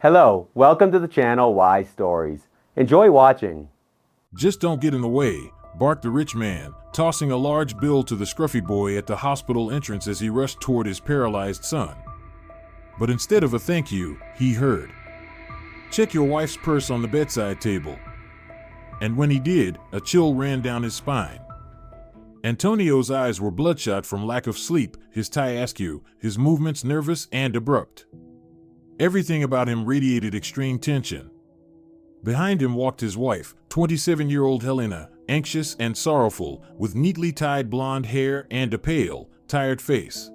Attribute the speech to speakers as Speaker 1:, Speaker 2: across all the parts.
Speaker 1: Hello, welcome to the channel Why Stories. Enjoy watching.
Speaker 2: "Just don't get in the way," barked the rich man, tossing a large bill to the scruffy boy at the hospital entrance as he rushed toward his paralyzed son. But instead of a thank you, he heard, "Check your wife's purse on the bedside table." And when he did, a chill ran down his spine. Antonio's eyes were bloodshot from lack of sleep, his tie askew, his movements nervous and abrupt. Everything about him radiated extreme tension. Behind him walked his wife, 27-year-old Helena, anxious and sorrowful, with neatly tied blonde hair and a pale, tired face.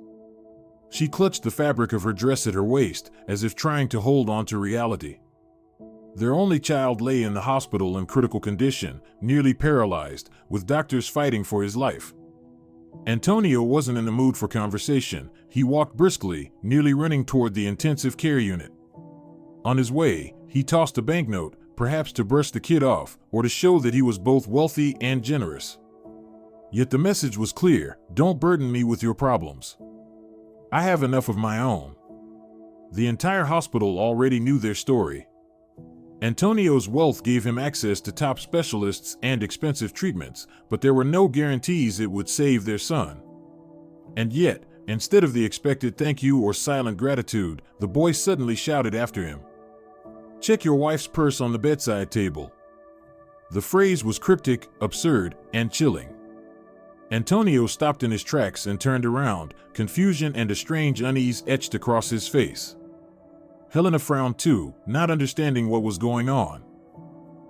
Speaker 2: She clutched the fabric of her dress at her waist, as if trying to hold on to reality. Their only child lay in the hospital in critical condition, nearly paralyzed, with doctors fighting for his life. Antonio wasn't in the mood for conversation. He walked briskly, nearly running toward the intensive care unit. On his way, he tossed a banknote, perhaps to brush the kid off, or to show that he was both wealthy and generous. Yet the message was clear: don't burden me with your problems. I have enough of my own. The entire hospital already knew their story. Antonio's wealth gave him access to top specialists and expensive treatments, but there were no guarantees it would save their son. And yet, instead of the expected thank you or silent gratitude, the boy suddenly shouted after him, "Check your wife's purse on the bedside table." The phrase was cryptic, absurd, and chilling. Antonio stopped in his tracks and turned around, confusion and a strange unease etched across his face. Helena frowned too, not understanding what was going on.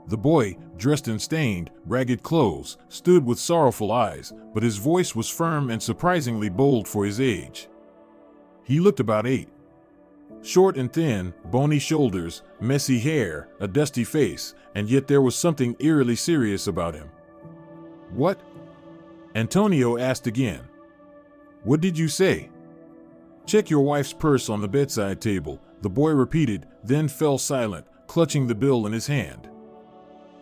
Speaker 2: The boy, dressed in stained, ragged clothes, stood with sorrowful eyes, but his voice was firm and surprisingly bold for his age. He looked about 8. Short and thin, bony shoulders, messy hair, a dusty face, and yet there was something eerily serious about him. "What?" Antonio asked again. "What did you say?" "Check your wife's purse on the bedside table," the boy repeated, then fell silent, clutching the bill in his hand.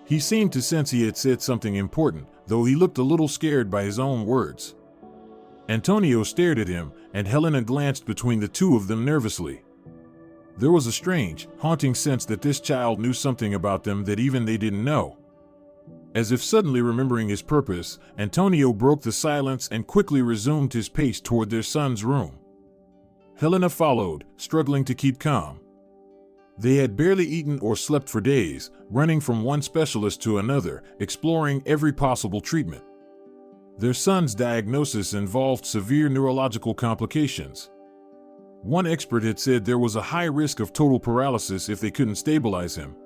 Speaker 2: He seemed to sense he had said something important, though he looked a little scared by his own words. Antonio stared at him, and Helena glanced between the two of them nervously. There was a strange, haunting sense that this child knew something about them that even they didn't know. As if suddenly remembering his purpose, Antonio broke the silence and quickly resumed his pace toward their son's room. Helena followed, struggling to keep calm. They had barely eaten or slept for days, running from one specialist to another, exploring every possible treatment. Their son's diagnosis involved severe neurological complications. One expert had said there was a high risk of total paralysis if they couldn't stabilize him.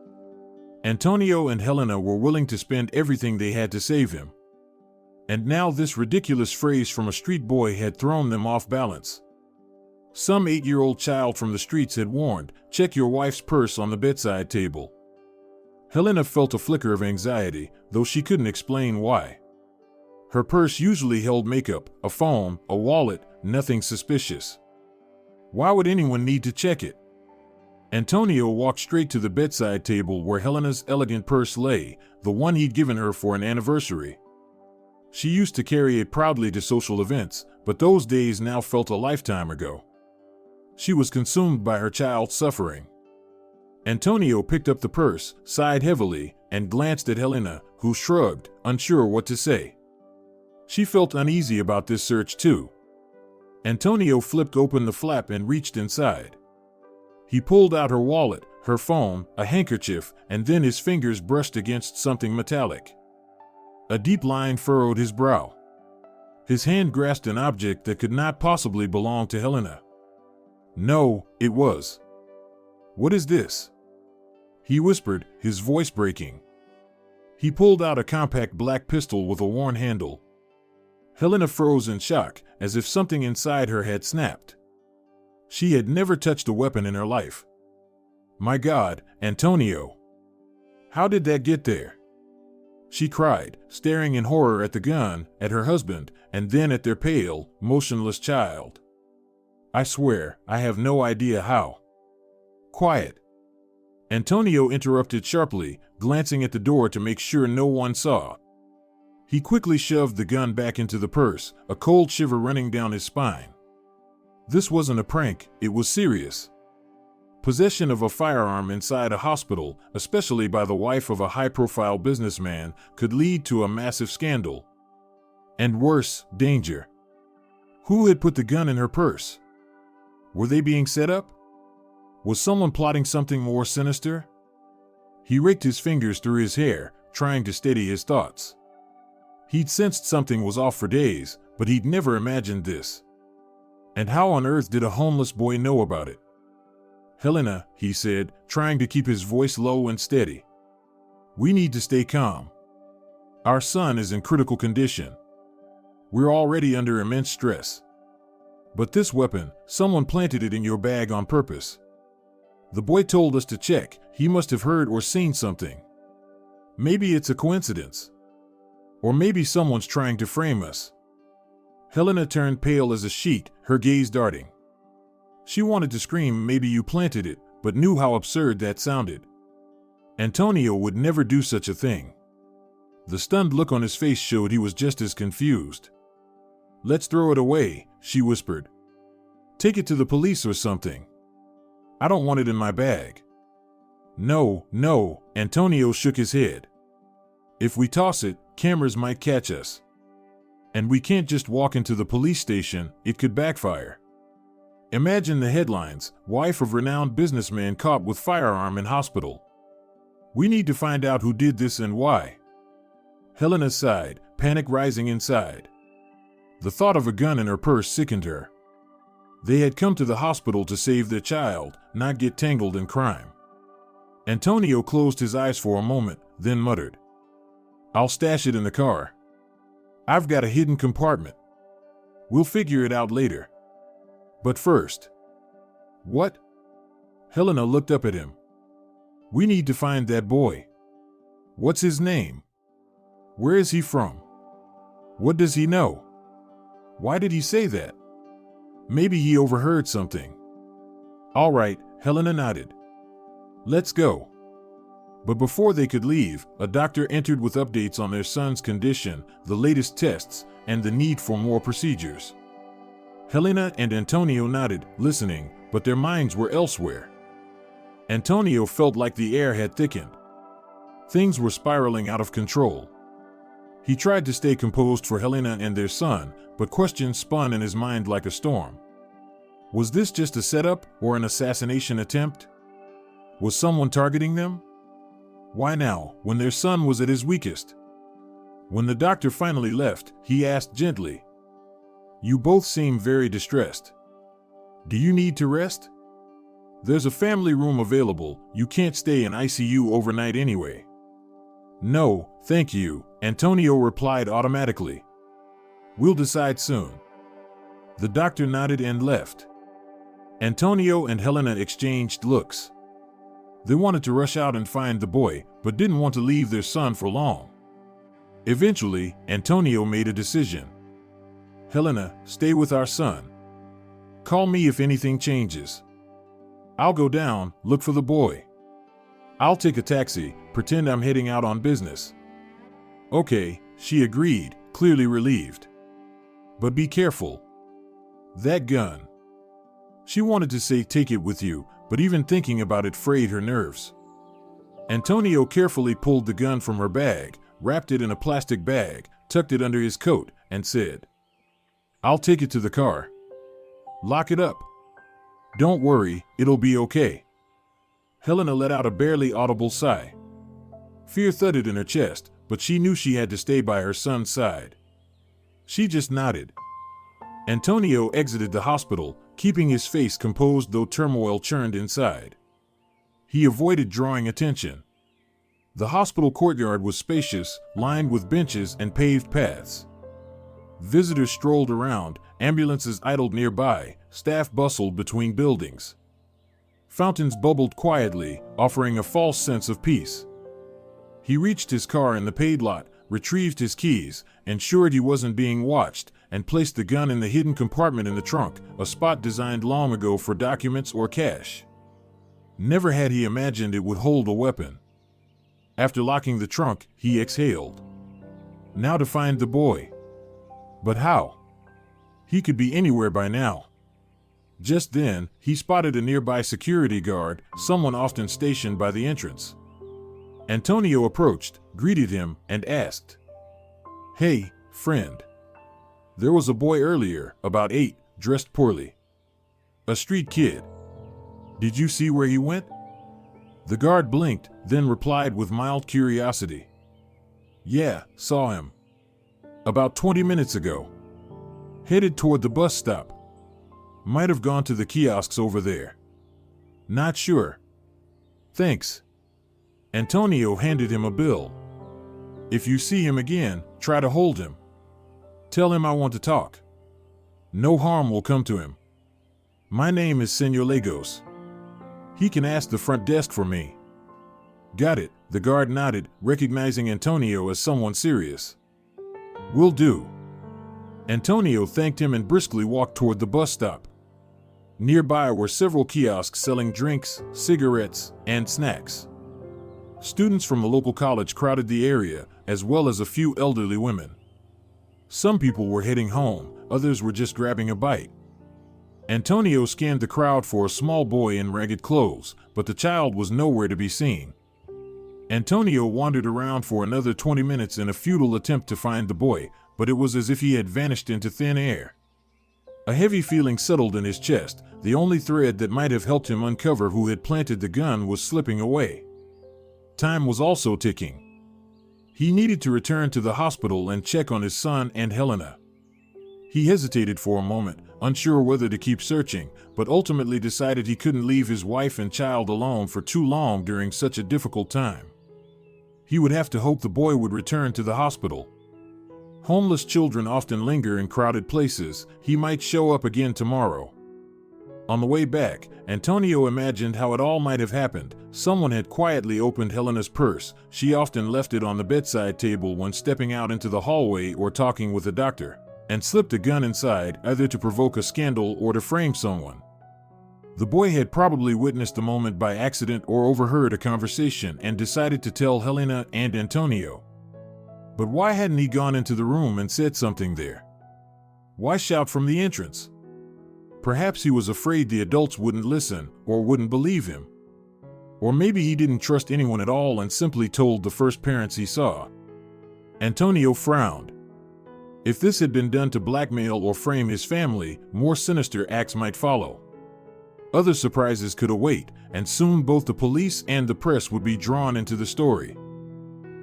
Speaker 2: Antonio and Helena were willing to spend everything they had to save him. And now this ridiculous phrase from a street boy had thrown them off balance. Some 8-year-old child from the streets had warned, "Check your wife's purse on the bedside table." Helena felt a flicker of anxiety, though she couldn't explain why. Her purse usually held makeup, a phone, a wallet, nothing suspicious. Why would anyone need to check it? Antonio walked straight to the bedside table where Helena's elegant purse lay, the one he'd given her for an anniversary. She used to carry it proudly to social events, but those days now felt a lifetime ago. She was consumed by her child's suffering. Antonio picked up the purse, sighed heavily, and glanced at Helena, who shrugged, unsure what to say. She felt uneasy about this search too. Antonio flipped open the flap and reached inside. He pulled out her wallet, her phone, a handkerchief, and then his fingers brushed against something metallic. A deep line furrowed his brow. His hand grasped an object that could not possibly belong to Helena. No, it was. "What is this?" he whispered, his voice breaking. He pulled out a compact black pistol with a worn handle. Helena froze in shock, as if something inside her had snapped. She had never touched a weapon in her life. "My God, Antonio! How did that get there?" she cried, staring in horror at the gun, at her husband, and then at their pale, motionless child. "I swear, I have no idea how." "Quiet!" Antonio interrupted sharply, glancing at the door to make sure no one saw. He quickly shoved the gun back into the purse, a cold shiver running down his spine. This wasn't a prank, it was serious. Possession of a firearm inside a hospital, especially by the wife of a high-profile businessman, could lead to a massive scandal. And worse, danger. Who had put the gun in her purse? Were they being set up? Was someone plotting something more sinister? He raked his fingers through his hair, trying to steady his thoughts. He'd sensed something was off for days, but he'd never imagined this. And how on earth did a homeless boy know about it? Helena, he said, trying to keep his voice low and steady. We need to stay calm. Our son is in critical condition. We're already under immense stress. But this weapon, someone planted it in your bag on purpose. The boy told us to check. He must have heard or seen something. Maybe it's a coincidence. Or maybe someone's trying to frame us. Helena turned pale as a sheet, her gaze darting. She wanted to scream, maybe you planted it, but knew how absurd that sounded. Antonio would never do such a thing. The stunned look on his face showed he was just as confused. Let's throw it away, she whispered. Take it to the police or something. I don't want it in my bag. No, Antonio shook his head. If we toss it, cameras might catch us. And we can't just walk into the police station, it could backfire. Imagine the headlines, wife of renowned businessman caught with firearm in hospital. We need to find out who did this and why. Helena sighed, panic rising inside. The thought of a gun in her purse sickened her. They had come to the hospital to save their child, not get tangled in crime. Antonio closed his eyes for a moment, then muttered. I'll stash it in the car. I've got a hidden compartment. We'll figure it out later. But first. What? Helena looked up at him. We need to find that boy. What's his name? Where is he from? What does he know? Why did he say that? Maybe he overheard something. All right, Helena nodded. Let's go. But before they could leave, a doctor entered with updates on their son's condition, the latest tests, and the need for more procedures. Helena and Antonio nodded, listening, but their minds were elsewhere. Antonio felt like the air had thickened. Things were spiraling out of control. He tried to stay composed for Helena and their son, but questions spun in his mind like a storm. Was this just a setup or an assassination attempt? Was someone targeting them? Why now, when their son was at his weakest? When the doctor finally left, he asked gently, You both seem very distressed. Do you need to rest? There's a family room available. You can't stay in ICU overnight anyway. No, thank you, Antonio replied automatically. We'll decide soon. The doctor nodded and left. Antonio and Helena exchanged looks. They wanted to rush out and find the boy, but didn't want to leave their son for long. Eventually, Antonio made a decision. Helena, stay with our son. Call me if anything changes. I'll go down, look for the boy. I'll take a taxi, pretend I'm heading out on business. Okay, she agreed, clearly relieved. But be careful. That gun. She wanted to say take it with you, but even thinking about it frayed her nerves. Antonio carefully pulled the gun from her bag, wrapped it in a plastic bag, tucked it under his coat, and said, I'll take it to the car. Lock it up. Don't worry, it'll be okay. Helena let out a barely audible sigh. Fear thudded in her chest, but she knew she had to stay by her son's side. She just nodded. Antonio exited the hospital, keeping his face composed though turmoil churned inside. He avoided drawing attention. The hospital courtyard was spacious, lined with benches and paved paths. Visitors strolled around, ambulances idled nearby, staff bustled between buildings. Fountains bubbled quietly, offering a false sense of peace. He reached his car in the paid lot, retrieved his keys, ensured he wasn't being watched, and placed the gun in the hidden compartment in the trunk, a spot designed long ago for documents or cash. Never had he imagined it would hold a weapon. After locking the trunk, he exhaled. Now to find the boy. But how? He could be anywhere by now. Just then, he spotted a nearby security guard, someone often stationed by the entrance. Antonio approached, greeted him, and asked, "Hey, friend. There was a boy earlier, about 8, dressed poorly. A street kid. Did you see where he went?" The guard blinked, then replied with mild curiosity, "Yeah, saw him. About 20 minutes ago. Headed toward the bus stop. Might have gone to the kiosks over there. Not sure. Thanks." Antonio handed him a bill. "If you see him again, try to hold him. Tell him I want to talk. No harm will come to him. My name is Senor Lagos. He can ask the front desk for me." "Got it," the guard nodded, recognizing Antonio as someone serious. "Will do." Antonio thanked him and briskly walked toward the bus stop. Nearby were several kiosks selling drinks, cigarettes, and snacks. Students from the local college crowded the area, as well as a few elderly women. Some people were heading home, others were just grabbing a bite. Antonio scanned the crowd for a small boy in ragged clothes, but the child was nowhere to be seen. Antonio wandered around for another 20 minutes in a futile attempt to find the boy, but it was as if he had vanished into thin air. A heavy feeling settled in his chest. The only thread that might have helped him uncover who had planted the gun was slipping away. Time was also ticking. He needed to return to the hospital and check on his son and Helena. He hesitated for a moment, unsure whether to keep searching, but ultimately decided he couldn't leave his wife and child alone for too long during such a difficult time. He would have to hope the boy would return to the hospital. Homeless children often linger in crowded places. He might show up again tomorrow. On the way back, Antonio imagined how it all might have happened. Someone had quietly opened Helena's purse. She often left it on the bedside table when stepping out into the hallway or talking with a doctor, and slipped a gun inside, either to provoke a scandal or to frame someone. The boy had probably witnessed the moment by accident or overheard a conversation and decided to tell Helena and Antonio. But why hadn't he gone into the room and said something there? Why shout from the entrance? Perhaps he was afraid the adults wouldn't listen or wouldn't believe him. Or maybe he didn't trust anyone at all and simply told the first parents he saw. Antonio frowned. If this had been done to blackmail or frame his family, more sinister acts might follow. Other surprises could await, and soon both the police and the press would be drawn into the story.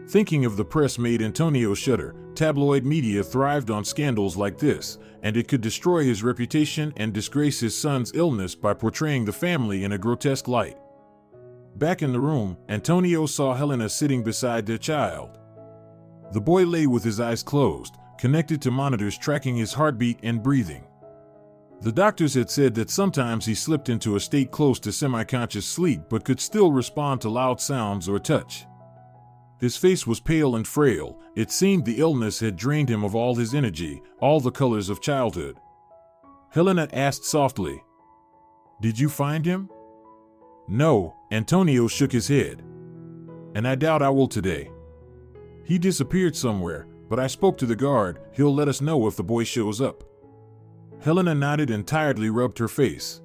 Speaker 2: Thinking of the press made Antonio shudder. Tabloid media thrived on scandals like this, and it could destroy his reputation and disgrace his son's illness by portraying the family in a grotesque light. Back in the room, Antonio saw Helena sitting beside their child. The boy lay with his eyes closed, connected to monitors tracking his heartbeat and breathing. The doctors had said that sometimes he slipped into a state close to semi-conscious sleep but could still respond to loud sounds or touch. His face was pale and frail. It seemed the illness had drained him of all his energy, all the colors of childhood. Helena asked softly, "Did you find him?" "No," Antonio shook his head. "And I doubt I will today. He disappeared somewhere, but I spoke to the guard. He'll let us know if the boy shows up." Helena nodded and tiredly rubbed her face.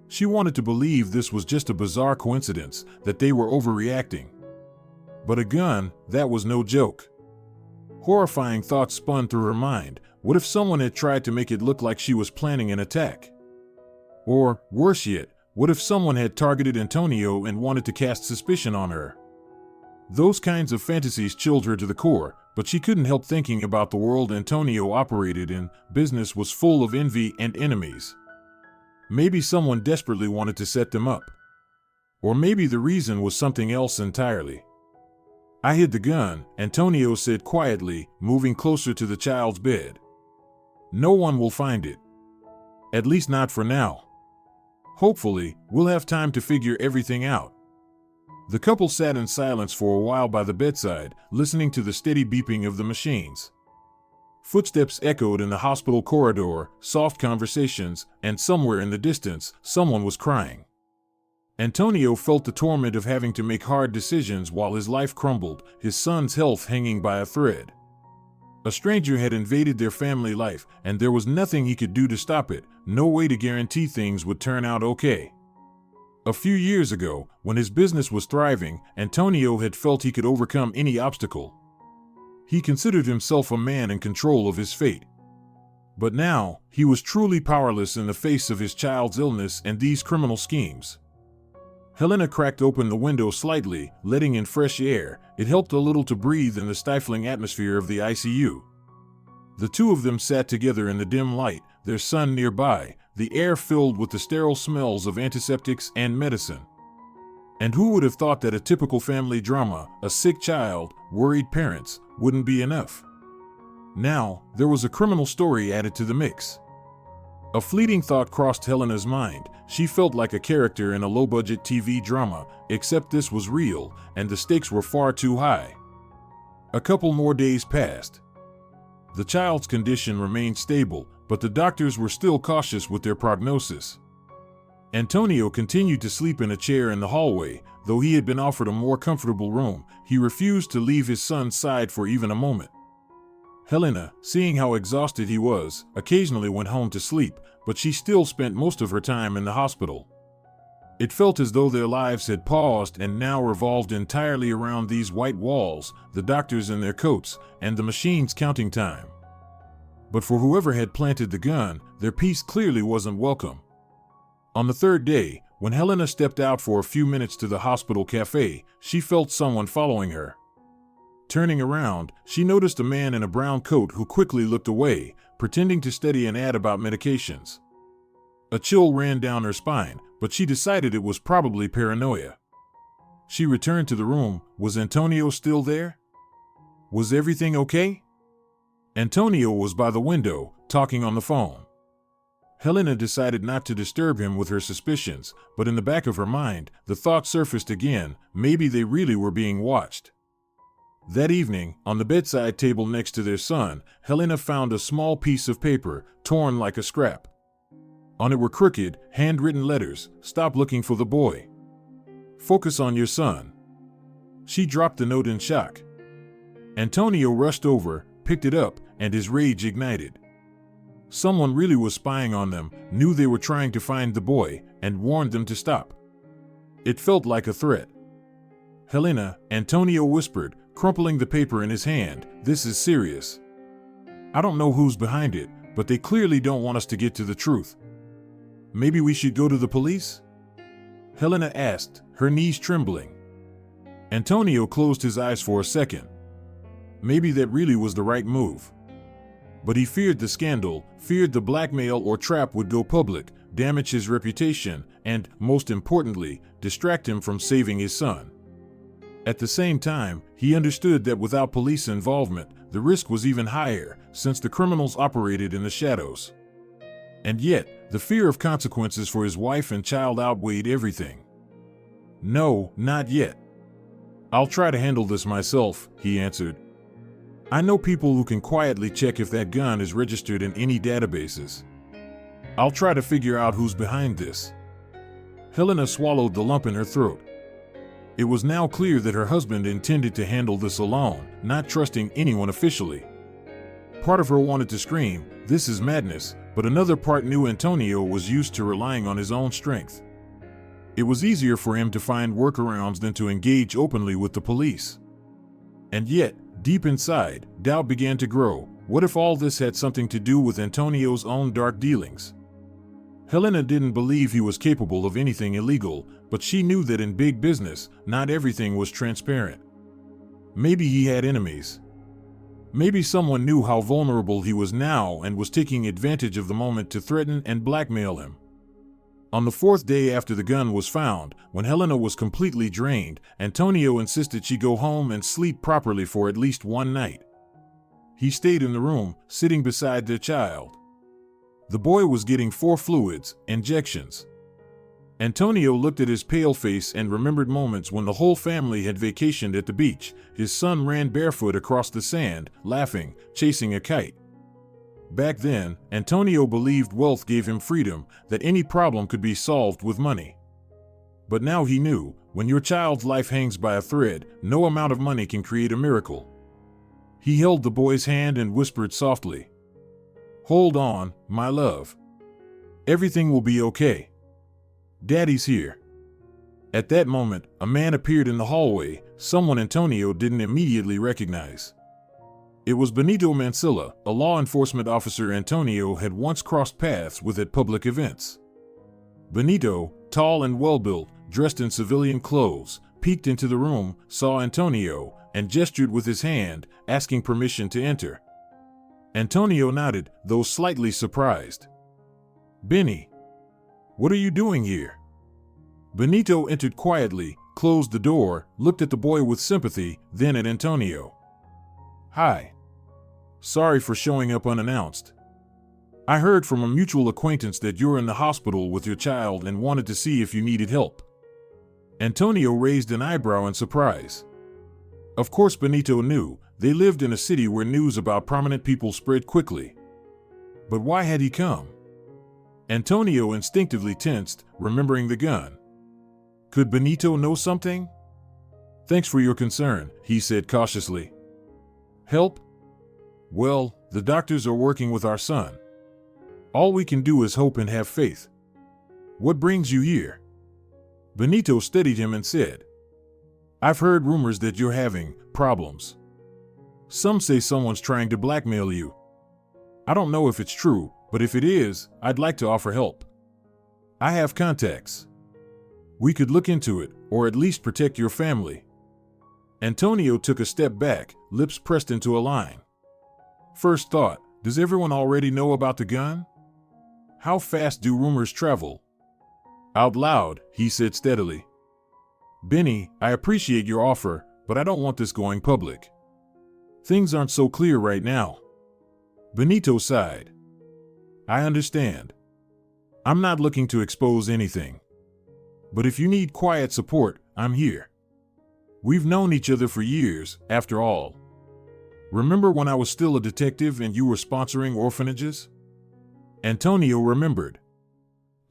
Speaker 2: She wanted to believe this was just a bizarre coincidence, that they were overreacting. But a gun, that was no joke. Horrifying thoughts spun through her mind. What if someone had tried to make it look like she was planning an attack? Or, worse yet, what if someone had targeted Antonio and wanted to cast suspicion on her? Those kinds of fantasies chilled her to the core, but she couldn't help thinking about the world Antonio operated in. Business was full of envy and enemies. Maybe someone desperately wanted to set them up. Or maybe the reason was something else entirely. "I hid the gun," Antonio said quietly, moving closer to the child's bed. "No one will find it. At least not for now. Hopefully, we'll have time to figure everything out." The couple sat in silence for a while by the bedside, listening to the steady beeping of the machines. Footsteps echoed in the hospital corridor, soft conversations, and somewhere in the distance, someone was crying. Antonio felt the torment of having to make hard decisions while his life crumbled, his son's health hanging by a thread. A stranger had invaded their family life, and there was nothing he could do to stop it, no way to guarantee things would turn out okay. A few years ago, when his business was thriving, Antonio had felt he could overcome any obstacle. He considered himself a man in control of his fate. But now, he was truly powerless in the face of his child's illness and these criminal schemes. Helena cracked open the window slightly, letting in fresh air. It helped a little to breathe in the stifling atmosphere of the ICU. The two of them sat together in the dim light, their son nearby, the air filled with the sterile smells of antiseptics and medicine. And who would have thought that a typical family drama, a sick child, worried parents, wouldn't be enough? Now, there was a criminal story added to the mix. A fleeting thought crossed Helena's mind. She felt like a character in a low-budget TV drama, except this was real, and the stakes were far too high. A couple more days passed. The child's condition remained stable, but the doctors were still cautious with their prognosis. Antonio continued to sleep in a chair in the hallway. Though he had been offered a more comfortable room, he refused to leave his son's side for even a moment. Helena, seeing how exhausted he was, occasionally went home to sleep, but she still spent most of her time in the hospital. It felt as though their lives had paused and now revolved entirely around these white walls, the doctors in their coats, and the machines counting time. But for whoever had planted the gun, their peace clearly wasn't welcome. On the third day, when Helena stepped out for a few minutes to the hospital cafe, she felt someone following her. Turning around, she noticed a man in a brown coat who quickly looked away, pretending to study an ad about medications. A chill ran down her spine, but she decided it was probably paranoia. She returned to the room. Was Antonio still there? Was everything okay? Antonio was by the window, talking on the phone. Helena decided not to disturb him with her suspicions, but in the back of her mind, the thought surfaced again, maybe they really were being watched. That evening, on the bedside table next to their son, Helena found a small piece of paper, torn like a scrap. On it were crooked, handwritten letters. Stop looking for the boy. Focus on your son. She dropped the note in shock. Antonio rushed over, picked it up, and his rage ignited. Someone really was spying on them, knew they were trying to find the boy, and warned them to stop. It felt like a threat. Helena, Antonio whispered, crumpling the paper in his hand, this is serious. I don't know who's behind it, but they clearly don't want us to get to the truth. Maybe we should go to the police? Helena asked, her knees trembling. Antonio closed his eyes for a second. Maybe that really was the right move. But he feared the scandal, feared the blackmail or trap would go public, damage his reputation, and, most importantly, distract him from saving his son. At the same time, he understood that without police involvement, the risk was even higher, since the criminals operated in the shadows. And yet, the fear of consequences for his wife and child outweighed everything. No, not yet. I'll try to handle this myself, he answered. I know people who can quietly check if that gun is registered in any databases. I'll try to figure out who's behind this. Helena swallowed the lump in her throat. It was now clear that her husband intended to handle this alone, not trusting anyone officially. Part of her wanted to scream, this is madness, but another part knew Antonio was used to relying on his own strength. It was easier for him to find workarounds than to engage openly with the police. And yet, deep inside, doubt began to grow. What if all this had something to do with Antonio's own dark dealings? Helena didn't believe he was capable of anything illegal, but she knew that in big business, not everything was transparent. Maybe he had enemies. Maybe someone knew how vulnerable he was now and was taking advantage of the moment to threaten and blackmail him. On the fourth day after the gun was found, when Helena was completely drained, Antonio insisted she go home and sleep properly for at least one night. He stayed in the room, sitting beside their child. The boy was getting 4 fluids, injections. Antonio looked at his pale face and remembered moments when the whole family had vacationed at the beach. His son ran barefoot across the sand, laughing, chasing a kite. Back then, Antonio believed wealth gave him freedom, that any problem could be solved with money. But now he knew, when your child's life hangs by a thread, no amount of money can create a miracle. He held the boy's hand and whispered softly, "Hold on, my love. Everything will be okay. Daddy's here." At that moment, a man appeared in the hallway, someone Antonio didn't immediately recognize. It was Benito Mancilla, a law enforcement officer Antonio had once crossed paths with at public events. Benito, tall and well-built, dressed in civilian clothes, peeked into the room, saw Antonio, and gestured with his hand, asking permission to enter. Antonio nodded, though slightly surprised. "Benny, what are you doing here?" Benito entered quietly, closed the door, looked at the boy with sympathy, then at Antonio. "Hi. Sorry for showing up unannounced. I heard from a mutual acquaintance that you're in the hospital with your child and wanted to see if you needed help." Antonio raised an eyebrow in surprise. Of course Benito knew, they lived in a city where news about prominent people spread quickly. But why had he come? Antonio instinctively tensed, remembering the gun. Could Benito know something? "Thanks for your concern," he said cautiously. "Help? Well, the doctors are working with our son. All we can do is hope and have faith. What brings you here?" Benito steadied him and said, "I've heard rumors that you're having problems. Some say someone's trying to blackmail you. I don't know if it's true, but if it is, I'd like to offer help. I have contacts. We could look into it, or at least protect your family." Antonio took a step back, lips pressed into a line. First thought, does everyone already know about the gun? How fast do rumors travel? Out loud, he said steadily, "Benny, I appreciate your offer, but I don't want this going public. Things aren't so clear right now." Benito sighed. "I understand. I'm not looking to expose anything. But if you need quiet support, I'm here. We've known each other for years, after all. Remember when I was still a detective and you were sponsoring orphanages?" Antonio remembered.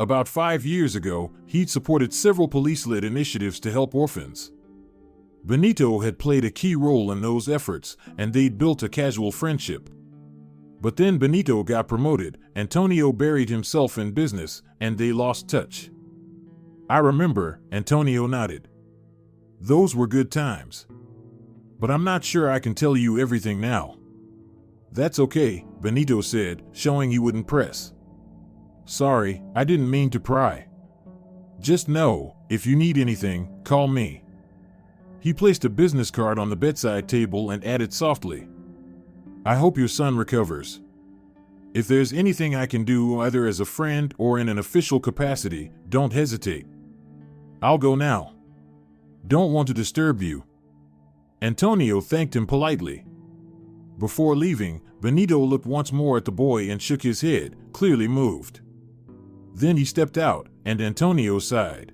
Speaker 2: About 5 years ago, he'd supported several police-led initiatives to help orphans. Benito had played a key role in those efforts, and they'd built a casual friendship. But then Benito got promoted, Antonio buried himself in business, and they lost touch. "I remember," Antonio nodded. "Those were good times. But I'm not sure I can tell you everything now." "That's okay," Benito said, showing he wouldn't press. "Sorry, I didn't mean to pry. Just know, if you need anything, call me." He placed a business card on the bedside table and added softly, "I hope your son recovers. If there's anything I can do either as a friend or in an official capacity, don't hesitate. I'll go now. Don't want to disturb you." Antonio thanked him politely. Before leaving, Benito looked once more at the boy and shook his head, clearly moved. Then he stepped out, and Antonio sighed.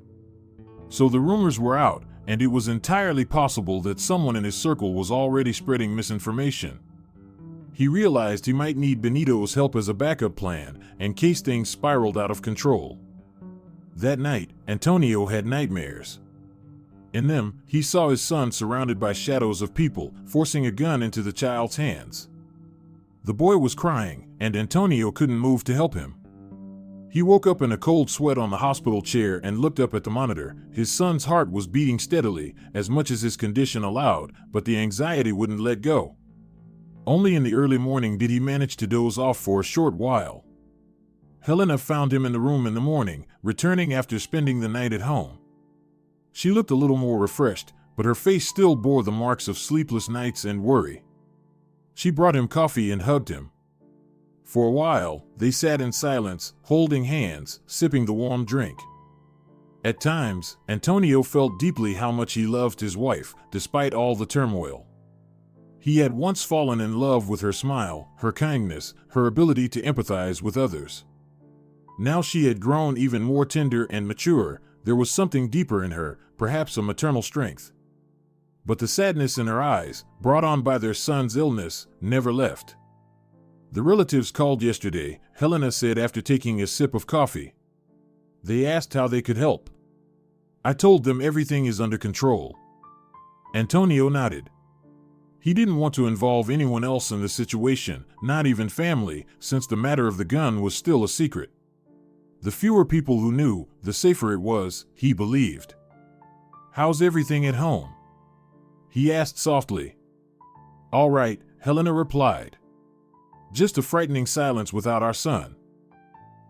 Speaker 2: So the rumors were out, and it was entirely possible that someone in his circle was already spreading misinformation. He realized he might need Benito's help as a backup plan, in case things spiraled out of control. That night, Antonio had nightmares. In them, he saw his son surrounded by shadows of people, forcing a gun into the child's hands. The boy was crying, and Antonio couldn't move to help him. He woke up in a cold sweat on the hospital chair and looked up at the monitor. His son's heart was beating steadily, as much as his condition allowed, but the anxiety wouldn't let go. Only in the early morning did he manage to doze off for a short while. Helena found him in the room in the morning, returning after spending the night at home. She looked a little more refreshed, but her face still bore the marks of sleepless nights and worry. She brought him coffee and hugged him. For a while, they sat in silence, holding hands, sipping the warm drink. At times, Antonio felt deeply how much he loved his wife, despite all the turmoil. He had once fallen in love with her smile, her kindness, her ability to empathize with others. Now she had grown even more tender and mature. There was something deeper in her, perhaps a maternal strength. But the sadness in her eyes, brought on by their son's illness, never left. The relatives called yesterday, Helena said after taking a sip of coffee. They asked how they could help. I told them everything is under control. Antonio nodded. He didn't want to involve anyone else in the situation, not even family, since the matter of the gun was still a secret. The fewer people who knew, the safer it was, he believed. "How's everything at home?" he asked softly. "All right," Helena replied. "Just a frightening silence without our son."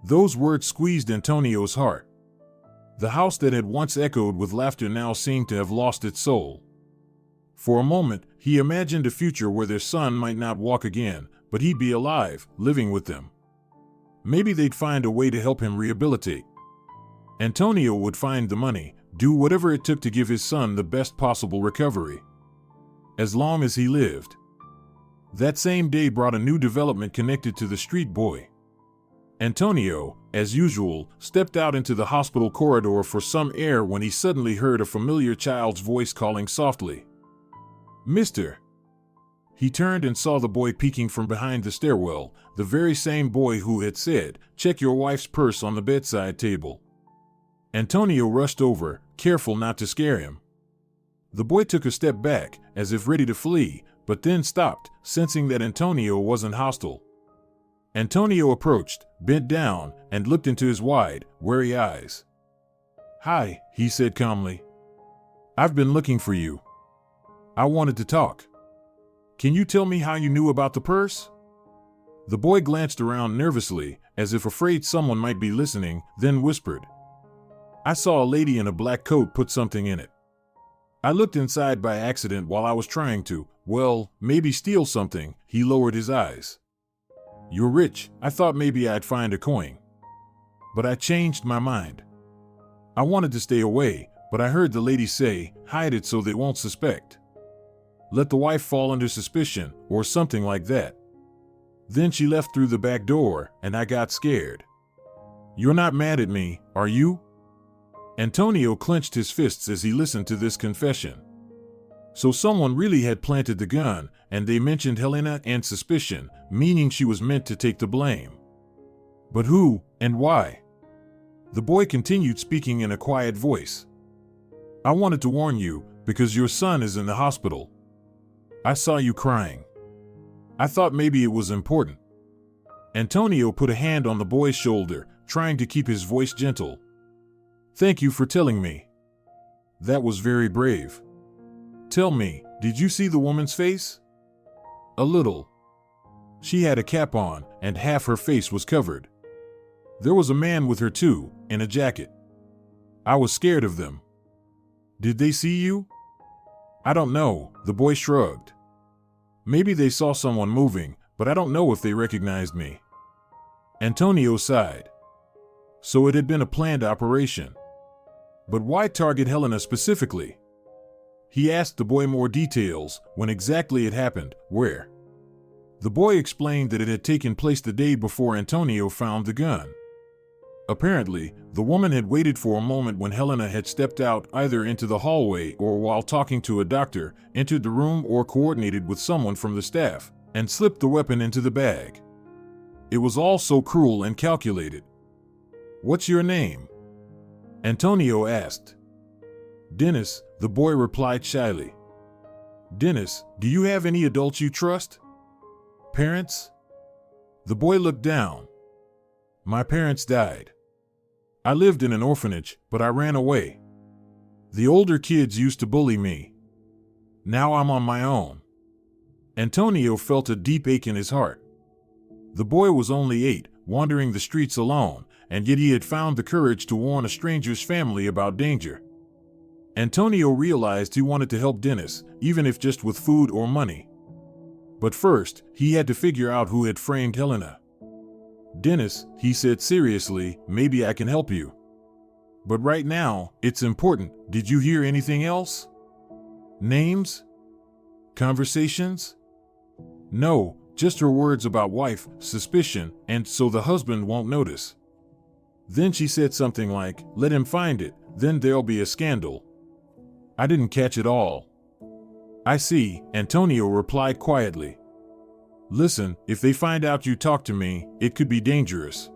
Speaker 2: Those words squeezed Antonio's heart. The house that had once echoed with laughter now seemed to have lost its soul. For a moment, he imagined a future where their son might not walk again, but he'd be alive, living with them. Maybe they'd find a way to help him rehabilitate. Antonio would find the money, do whatever it took to give his son the best possible recovery. As long as he lived. That same day brought a new development connected to the street boy. Antonio, as usual, stepped out into the hospital corridor for some air when he suddenly heard a familiar child's voice calling softly. "Mister." He turned and saw the boy peeking from behind the stairwell, the very same boy who had said, "Check your wife's purse on the bedside table." Antonio rushed over, careful not to scare him. The boy took a step back, as if ready to flee, but then stopped, sensing that Antonio wasn't hostile. Antonio approached, bent down, and looked into his wide, wary eyes. "Hi," he said calmly. "I've been looking for you. I wanted to talk. Can you tell me how you knew about the purse?" The boy glanced around nervously, as if afraid someone might be listening, then whispered, "I saw a lady in a black coat put something in it. I looked inside by accident while I was trying to, well, maybe steal something." He lowered his eyes. "You're rich. I thought maybe I'd find a coin. But I changed my mind. I wanted to stay away, but I heard the lady say, 'Hide it so they won't suspect. Let the wife fall under suspicion,' or something like that. Then she left through the back door, and I got scared. You're not mad at me, are you?" Antonio clenched his fists as he listened to this confession. So someone really had planted the gun, and they mentioned Helena and suspicion, meaning she was meant to take the blame. But who, and why? The boy continued speaking in a quiet voice. "I wanted to warn you, because your son is in the hospital. I saw you crying. I thought maybe it was important." Antonio put a hand on the boy's shoulder, trying to keep his voice gentle. "Thank you for telling me. That was very brave. Tell me, did you see the woman's face?" "A little. She had a cap on, and half her face was covered. There was a man with her too, in a jacket. I was scared of them." "Did they see you?" "I don't know," the boy shrugged. "Maybe they saw someone moving, but I don't know if they recognized me." Antonio sighed. So it had been a planned operation. But why target Helena specifically? He asked the boy more details, when exactly it happened, where. The boy explained that it had taken place the day before Antonio found the gun. Apparently, the woman had waited for a moment when Helena had stepped out either into the hallway or while talking to a doctor, entered the room or coordinated with someone from the staff, and slipped the weapon into the bag. It was all so cruel and calculated. "What's your name?" Antonio asked. "Dennis," the boy replied shyly. "Dennis, do you have any adults you trust? Parents?" The boy looked down. "My parents died. I lived in an orphanage, but I ran away. The older kids used to bully me. Now I'm on my own." Antonio felt a deep ache in his heart. The boy was only 8, wandering the streets alone, and yet he had found the courage to warn a stranger's family about danger. Antonio realized he wanted to help Dennis, even if just with food or money. But first, he had to figure out who had framed Helena. "Dennis," he said seriously, "maybe I can help you. But right now, it's important. Did you hear anything else? Names? Conversations?" "No, just her words about wife, suspicion, and so the husband won't notice. Then she said something like, 'Let him find it, then there'll be a scandal.' I didn't catch it all." "I see," Antonio replied quietly. "Listen, if they find out you talk to me, it could be dangerous.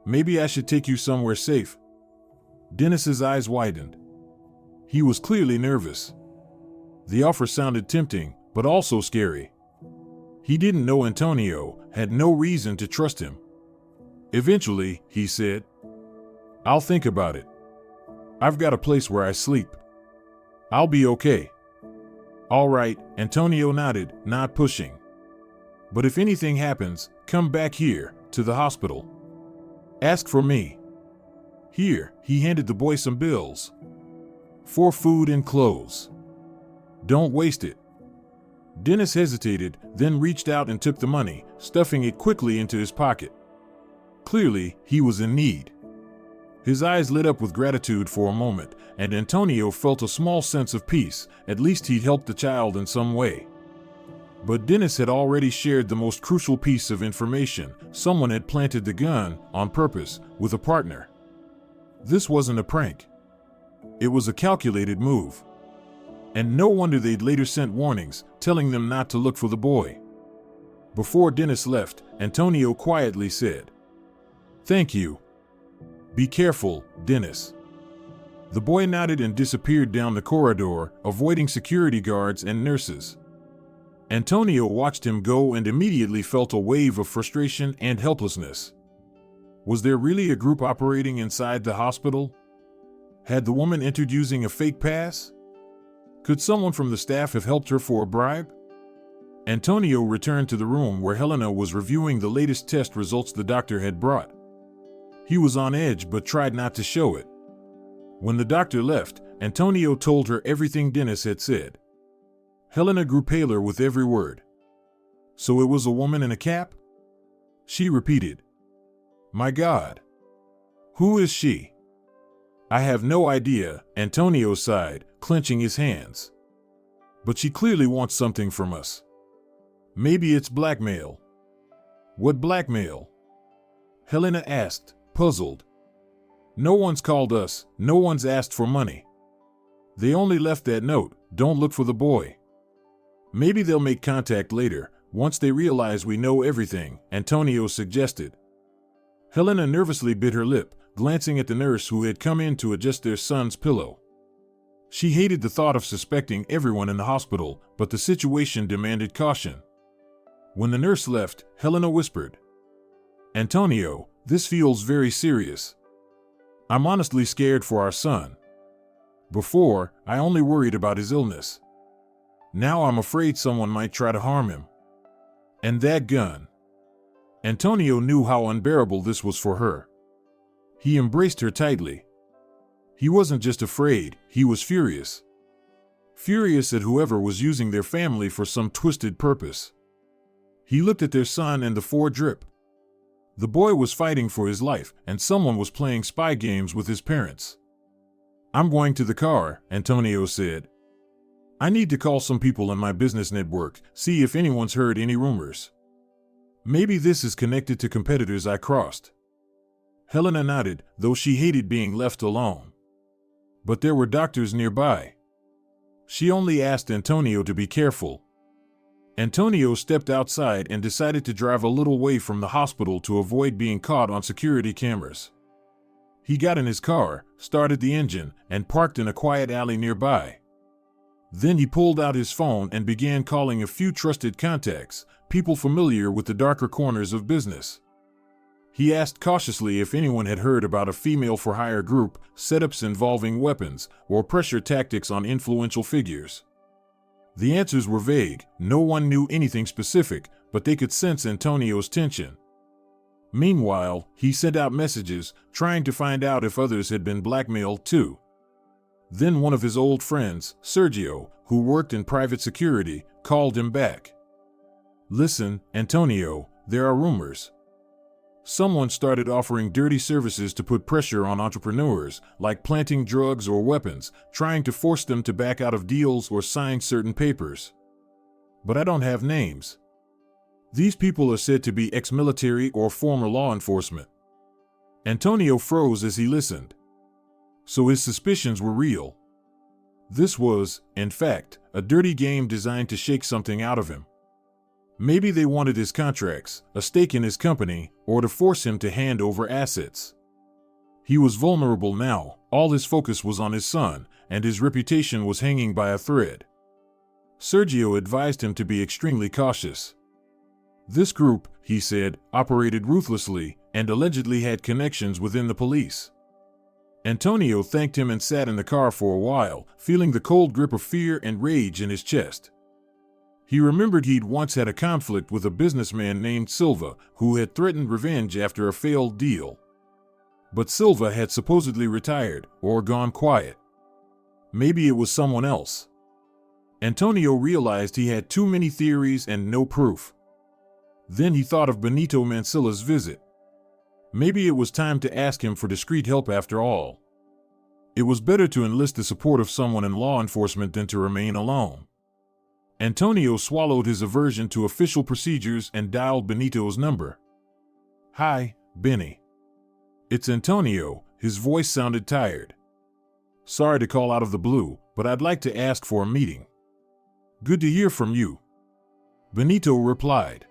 Speaker 2: Maybe I should take you somewhere safe." Dennis's eyes widened. He was clearly nervous. The offer sounded tempting, but also scary. He didn't know Antonio, had no reason to trust him. Eventually, he said, "I'll think about it. I've got a place where I sleep. I'll be okay." "All right," Antonio nodded, not pushing. "But if anything happens, come back here, to the hospital. Ask for me." "Here," he handed the boy some bills. "For food and clothes. Don't waste it." Dennis hesitated, then reached out and took the money, stuffing it quickly into his pocket. Clearly, he was in need. His eyes lit up with gratitude for a moment, and Antonio felt a small sense of peace. At least he'd helped the child in some way. But Dennis had already shared the most crucial piece of information. Someone had planted the gun, on purpose, with a partner. This wasn't a prank. It was a calculated move. And no wonder they'd later sent warnings, telling them not to look for the boy. Before Dennis left, Antonio quietly said, "Thank you. Be careful, Dennis." The boy nodded and disappeared down the corridor, avoiding security guards and nurses. Antonio watched him go and immediately felt a wave of frustration and helplessness. Was there really a group operating inside the hospital? Had the woman entered using a fake pass? Could someone from the staff have helped her for a bribe? Antonio returned to the room where Helena was reviewing the latest test results the doctor had brought. He was on edge but tried not to show it. When the doctor left, Antonio told her everything Dennis had said. Helena grew paler with every word. "So it was a woman in a cap?" She repeated. "My God. Who is she?" "I have no idea," Antonio sighed, clenching his hands. "But she clearly wants something from us. Maybe it's blackmail." "What blackmail?" Helena asked, puzzled. "No one's called us, no one's asked for money. They only left that note, 'Don't look for the boy.' Maybe they'll make contact later, once they realize we know everything," Antonio suggested. Helena nervously bit her lip, glancing at the nurse who had come in to adjust their son's pillow. She hated the thought of suspecting everyone in the hospital, but the situation demanded caution. When the nurse left, Helena whispered, "Antonio, this feels very serious. I'm honestly scared for our son. Before, I only worried about his illness. Now I'm afraid someone might try to harm him. And that gun." Antonio knew how unbearable this was for her. He embraced her tightly. He wasn't just afraid, he was furious. Furious at whoever was using their family for some twisted purpose. He looked at their son and the four drip. The boy was fighting for his life, and someone was playing spy games with his parents. "I'm going to the car," Antonio said. "I need to call some people in my business network, see if anyone's heard any rumors. Maybe this is connected to competitors I crossed." Helena nodded, though she hated being left alone. But there were doctors nearby. She only asked Antonio to be careful. Antonio stepped outside and decided to drive a little way from the hospital to avoid being caught on security cameras. He got in his car, started the engine, and parked in a quiet alley nearby. Then he pulled out his phone and began calling a few trusted contacts, people familiar with the darker corners of business. He asked cautiously if anyone had heard about a female-for-hire group, setups involving weapons, or pressure tactics on influential figures. The answers were vague, no one knew anything specific, but they could sense Antonio's tension. Meanwhile, he sent out messages, trying to find out if others had been blackmailed too. Then one of his old friends, Sergio, who worked in private security, called him back. "Listen, Antonio, there are rumors. Someone started offering dirty services to put pressure on entrepreneurs, like planting drugs or weapons, trying to force them to back out of deals or sign certain papers. But I don't have names. These people are said to be ex-military or former law enforcement." Antonio froze as he listened. So his suspicions were real. This was, in fact, a dirty game designed to shake something out of him. Maybe they wanted his contracts, a stake in his company, or to force him to hand over assets. He was vulnerable now, all his focus was on his son, and his reputation was hanging by a thread. Sergio advised him to be extremely cautious. This group, he said, operated ruthlessly and allegedly had connections within the police. Antonio thanked him and sat in the car for a while, feeling the cold grip of fear and rage in his chest. He remembered he'd once had a conflict with a businessman named Silva, who had threatened revenge after a failed deal. But Silva had supposedly retired or gone quiet. Maybe it was someone else. Antonio realized he had too many theories and no proof. Then he thought of Benito Mancilla's visit. Maybe it was time to ask him for discreet help after all. It was better to enlist the support of someone in law enforcement than to remain alone. Antonio swallowed his aversion to official procedures and dialed Benito's number. "Hi, Benny. It's Antonio." His voice sounded tired. "Sorry to call out of the blue, but I'd like to ask for a meeting." "Good to hear from you," Benito replied.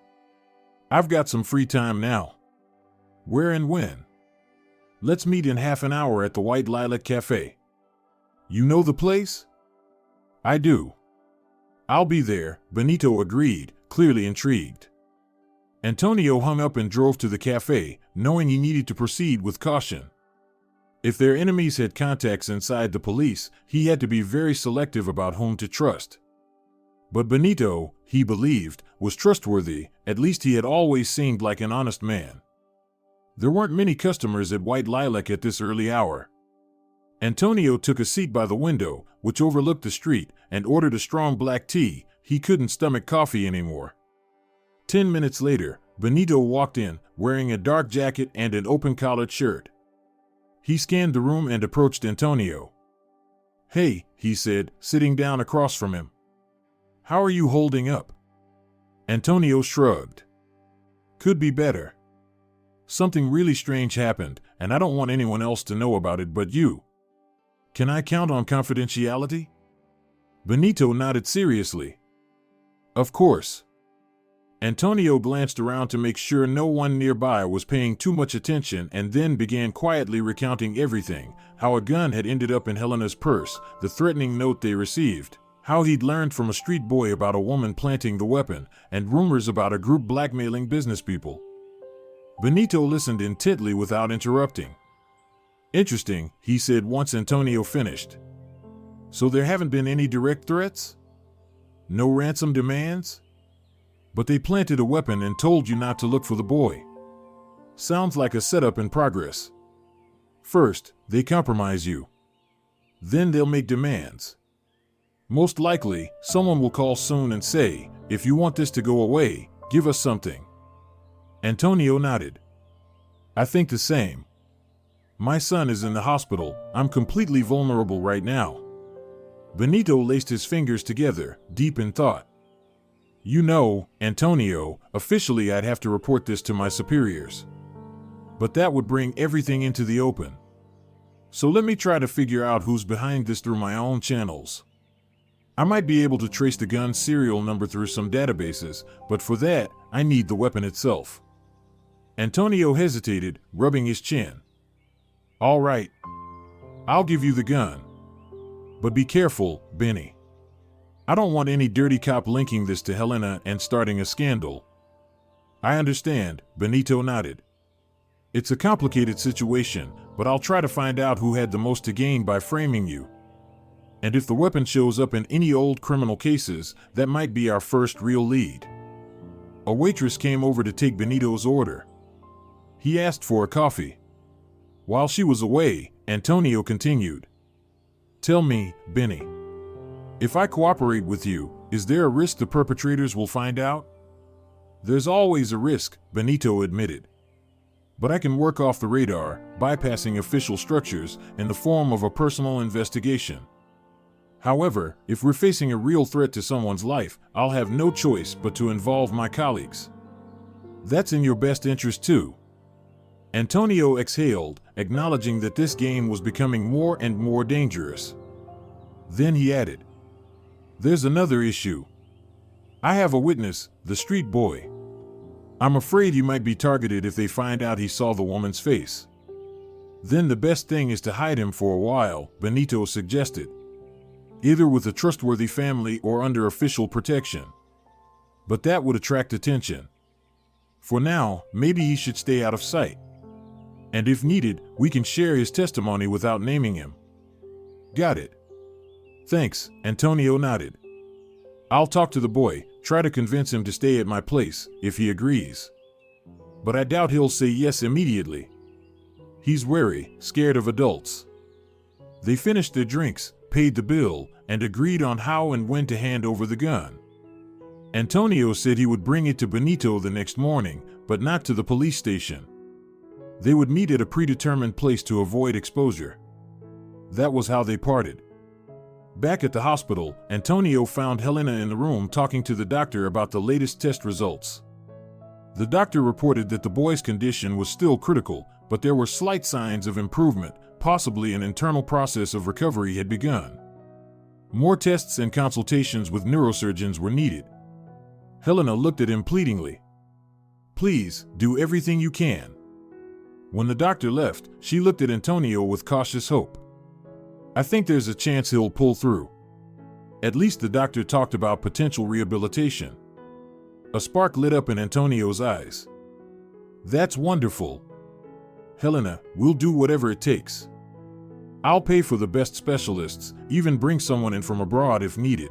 Speaker 2: "I've got some free time now." "Where and when?" "Let's meet in half an hour at the White Lilac Cafe." "You know the place?" "I do." "I'll be there," Benito agreed, clearly intrigued. Antonio hung up and drove to the cafe, knowing he needed to proceed with caution. If their enemies had contacts inside the police, he had to be very selective about whom to trust. But Benito, he believed, was trustworthy. At least he had always seemed like an honest man. There weren't many customers at White Lilac at this early hour. Antonio took a seat by the window, which overlooked the street, and ordered a strong black tea. He couldn't stomach coffee anymore. 10 minutes later, Benito walked in, wearing a dark jacket and an open-collared shirt. He scanned the room and approached Antonio. "Hey," he said, sitting down across from him. "How are you holding up?" Antonio shrugged. "Could be better. Something really strange happened, and I don't want anyone else to know about it but you. Can I count on confidentiality?" Benito nodded seriously. "Of course." Antonio glanced around to make sure no one nearby was paying too much attention and then began quietly recounting everything: how a gun had ended up in Helena's purse, the threatening note they received, how he'd learned from a street boy about a woman planting the weapon, and rumors about a group blackmailing business people. Benito listened intently without interrupting. "Interesting," he said once Antonio finished. "So there haven't been any direct threats? No ransom demands? But they planted a weapon and told you not to look for the boy. Sounds like a setup in progress. First, they compromise you. Then they'll make demands. Most likely, someone will call soon and say, 'If you want this to go away, give us something.'" Antonio nodded. "I think the same. My son is in the hospital. I'm completely vulnerable right now." Benito laced his fingers together, deep in thought. "You know, Antonio, officially I'd have to report this to my superiors. But that would bring everything into the open. So let me try to figure out who's behind this through my own channels. I might be able to trace the gun's serial number through some databases, but for that, I need the weapon itself." Antonio hesitated, rubbing his chin. "All right. I'll give you the gun. But be careful, Benny. I don't want any dirty cop linking this to Helena and starting a scandal." "I understand," Benito nodded. "It's a complicated situation, but I'll try to find out who had the most to gain by framing you. And if the weapon shows up in any old criminal cases, that might be our first real lead." A waitress came over to take Benito's order. He asked for a coffee. While she was away, Antonio continued. "Tell me, Benny, if I cooperate with you, is there a risk the perpetrators will find out?" "There's always a risk," Benito admitted. "But I can work off the radar, bypassing official structures, in the form of a personal investigation. However, if we're facing a real threat to someone's life, I'll have no choice but to involve my colleagues. That's in your best interest too." Antonio exhaled, acknowledging that this game was becoming more and more dangerous. Then he added, "There's another issue. I have a witness, the street boy. I'm afraid he might be targeted if they find out he saw the woman's face. Then the best thing is to hide him for a while," Benito suggested. either with a trustworthy family or under official protection. But that would attract attention. For now, maybe he should stay out of sight. And if needed, we can share his testimony without naming him. Got it. Thanks, Antonio nodded. I'll talk to the boy, try to convince him to stay at my place, if he agrees. But I doubt he'll say yes immediately. He's wary, scared of adults. They finished their drinks, paid the bill, and agreed on how and when to hand over the gun. Antonio said he would bring it to Benito the next morning, but not to the police station. They would meet at a predetermined place to avoid exposure. That was how they parted. Back at the hospital, Antonio found Helena in the room talking to the doctor about the latest test results. The doctor reported that the boy's condition was still critical, but there were slight signs of improvement, possibly an internal process of recovery had begun. More tests and consultations with neurosurgeons were needed. Helena looked at him pleadingly. Please, do everything you can. When the doctor left, she looked at Antonio with cautious hope. I think there's a chance he'll pull through. At least the doctor talked about potential rehabilitation. A spark lit up in Antonio's eyes. That's wonderful. Helena, we'll do whatever it takes. I'll pay for the best specialists, even bring someone in from abroad if needed.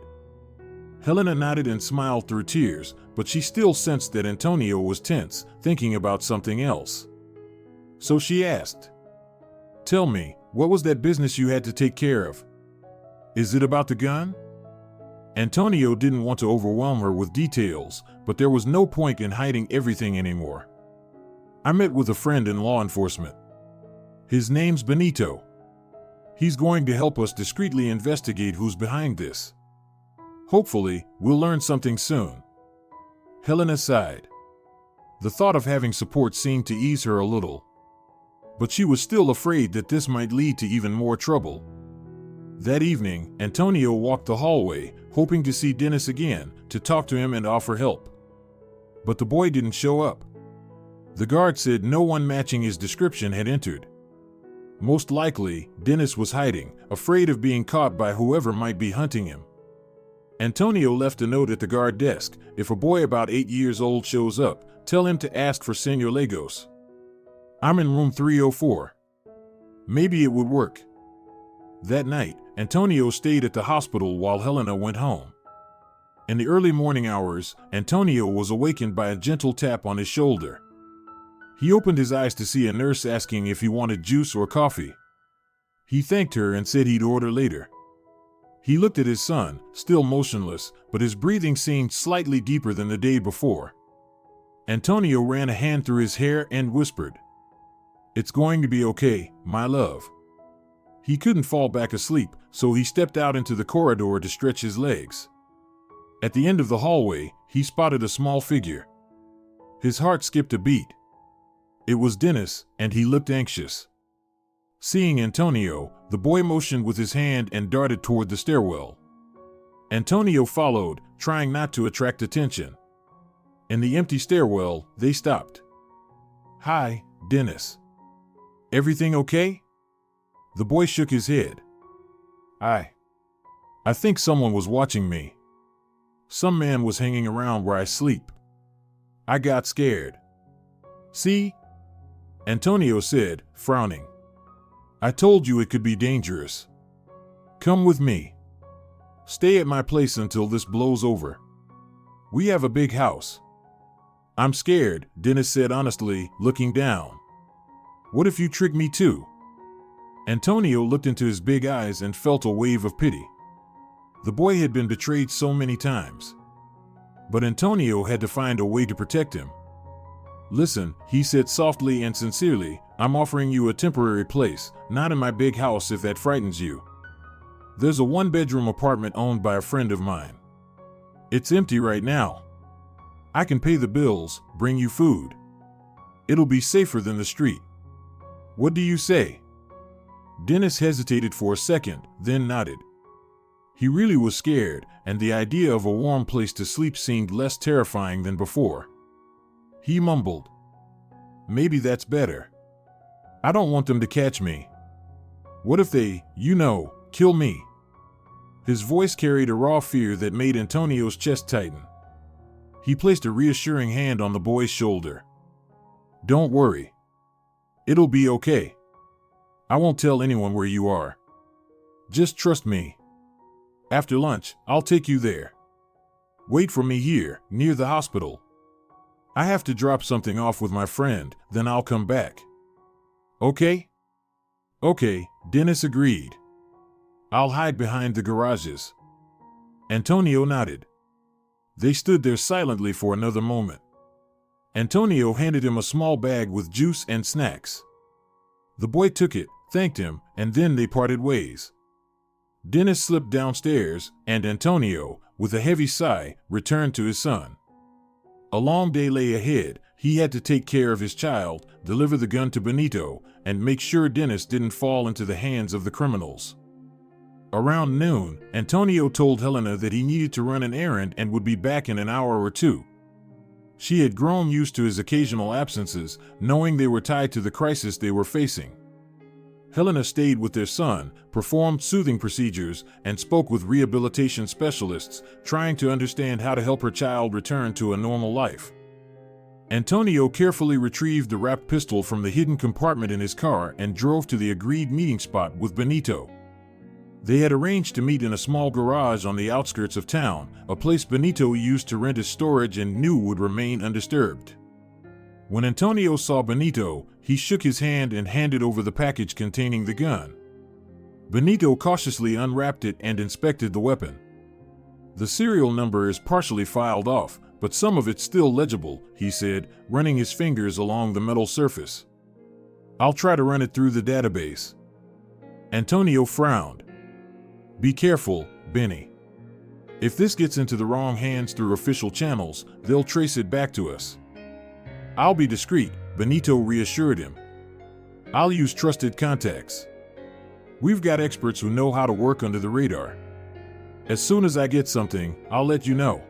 Speaker 2: Helena nodded and smiled through tears, but she still sensed that Antonio was tense, thinking about something else. So she asked, Tell me, what was that business you had to take care of? Is it about the gun? Antonio didn't want to overwhelm her with details, but there was no point in hiding everything anymore. I met with a friend in law enforcement. His name's Benito. He's going to help us discreetly investigate who's behind this. Hopefully, we'll learn something soon. Helena sighed. The thought of having support seemed to ease her a little. But she was still afraid that this might lead to even more trouble. That evening, Antonio walked the hallway, hoping to see Dennis again, to talk to him and offer help. But the boy didn't show up. The guard said no one matching his description had entered. Most likely, Dennis was hiding, afraid of being caught by whoever might be hunting him. Antonio left a note at the guard desk. If a boy about 8 years old shows up, tell him to ask for Senor Lagos. I'm in room 304. Maybe it would work. That night, Antonio stayed at the hospital while Helena went home. In the early morning hours, Antonio was awakened by a gentle tap on his shoulder. He opened his eyes to see a nurse asking if he wanted juice or coffee. He thanked her and said he'd order later. He looked at his son, still motionless, but his breathing seemed slightly deeper than the day before. Antonio ran a hand through his hair and whispered, "It's going to be okay, my love." He couldn't fall back asleep, so he stepped out into the corridor to stretch his legs. At the end of the hallway, he spotted a small figure. His heart skipped a beat. It was Dennis, and he looked anxious. Seeing Antonio, the boy motioned with his hand and darted toward the stairwell. Antonio followed, trying not to attract attention. In the empty stairwell, they stopped. "Hi, Dennis. Everything okay?" The boy shook his head. I think someone was watching me. Some man was hanging around where I sleep. I got scared." "See?" Antonio said, frowning. "I told you it could be dangerous. Come with me. Stay at my place until this blows over. We have a big house." "I'm scared," Dennis said honestly, looking down. "What if you trick me too?" Antonio looked into his big eyes and felt a wave of pity. The boy had been betrayed so many times. But Antonio had to find a way to protect him. "Listen," he said softly and sincerely, "I'm offering you a temporary place, not in my big house if that frightens you. There's a one-bedroom apartment owned by a friend of mine. It's empty right now. I can pay the bills, bring you food. It'll be safer than the street. What do you say?" Dennis hesitated for a second, then nodded. He really was scared, and the idea of a warm place to sleep seemed less terrifying than before. He mumbled, "Maybe that's better. I don't want them to catch me. What if they, kill me?" His voice carried a raw fear that made Antonio's chest tighten. He placed a reassuring hand on the boy's shoulder. "Don't worry. It'll be okay. I won't tell anyone where you are. Just trust me. After lunch, I'll take you there. Wait for me here, near the hospital. I have to drop something off with my friend, then I'll come back. Okay?" "Okay," Dennis agreed. "I'll hide behind the garages." Antonio nodded. They stood there silently for another moment. Antonio handed him a small bag with juice and snacks. The boy took it, thanked him, and then they parted ways. Dennis slipped downstairs, and Antonio, with a heavy sigh, returned to his son. A long day lay ahead. He had to take care of his child, deliver the gun to Benito, and make sure Dennis didn't fall into the hands of the criminals. Around noon, Antonio told Helena that he needed to run an errand and would be back in an hour or two. She had grown used to his occasional absences, knowing they were tied to the crisis they were facing. Helena stayed with their son, performed soothing procedures, and spoke with rehabilitation specialists, trying to understand how to help her child return to a normal life. Antonio carefully retrieved the wrapped pistol from the hidden compartment in his car and drove to the agreed meeting spot with Benito. They had arranged to meet in a small garage on the outskirts of town, a place Benito used to rent as storage and knew would remain undisturbed. When Antonio saw Benito, he shook his hand and handed over the package containing the gun. Benito cautiously unwrapped it and inspected the weapon. "The serial number is partially filed off, but some of it's still legible," he said, running his fingers along the metal surface. "I'll try to run it through the database." Antonio frowned. "Be careful, Benny. If this gets into the wrong hands through official channels, they'll trace it back to us." "I'll be discreet," Benito reassured him. "I'll use trusted contacts. We've got experts who know how to work under the radar. As soon as I get something, I'll let you know.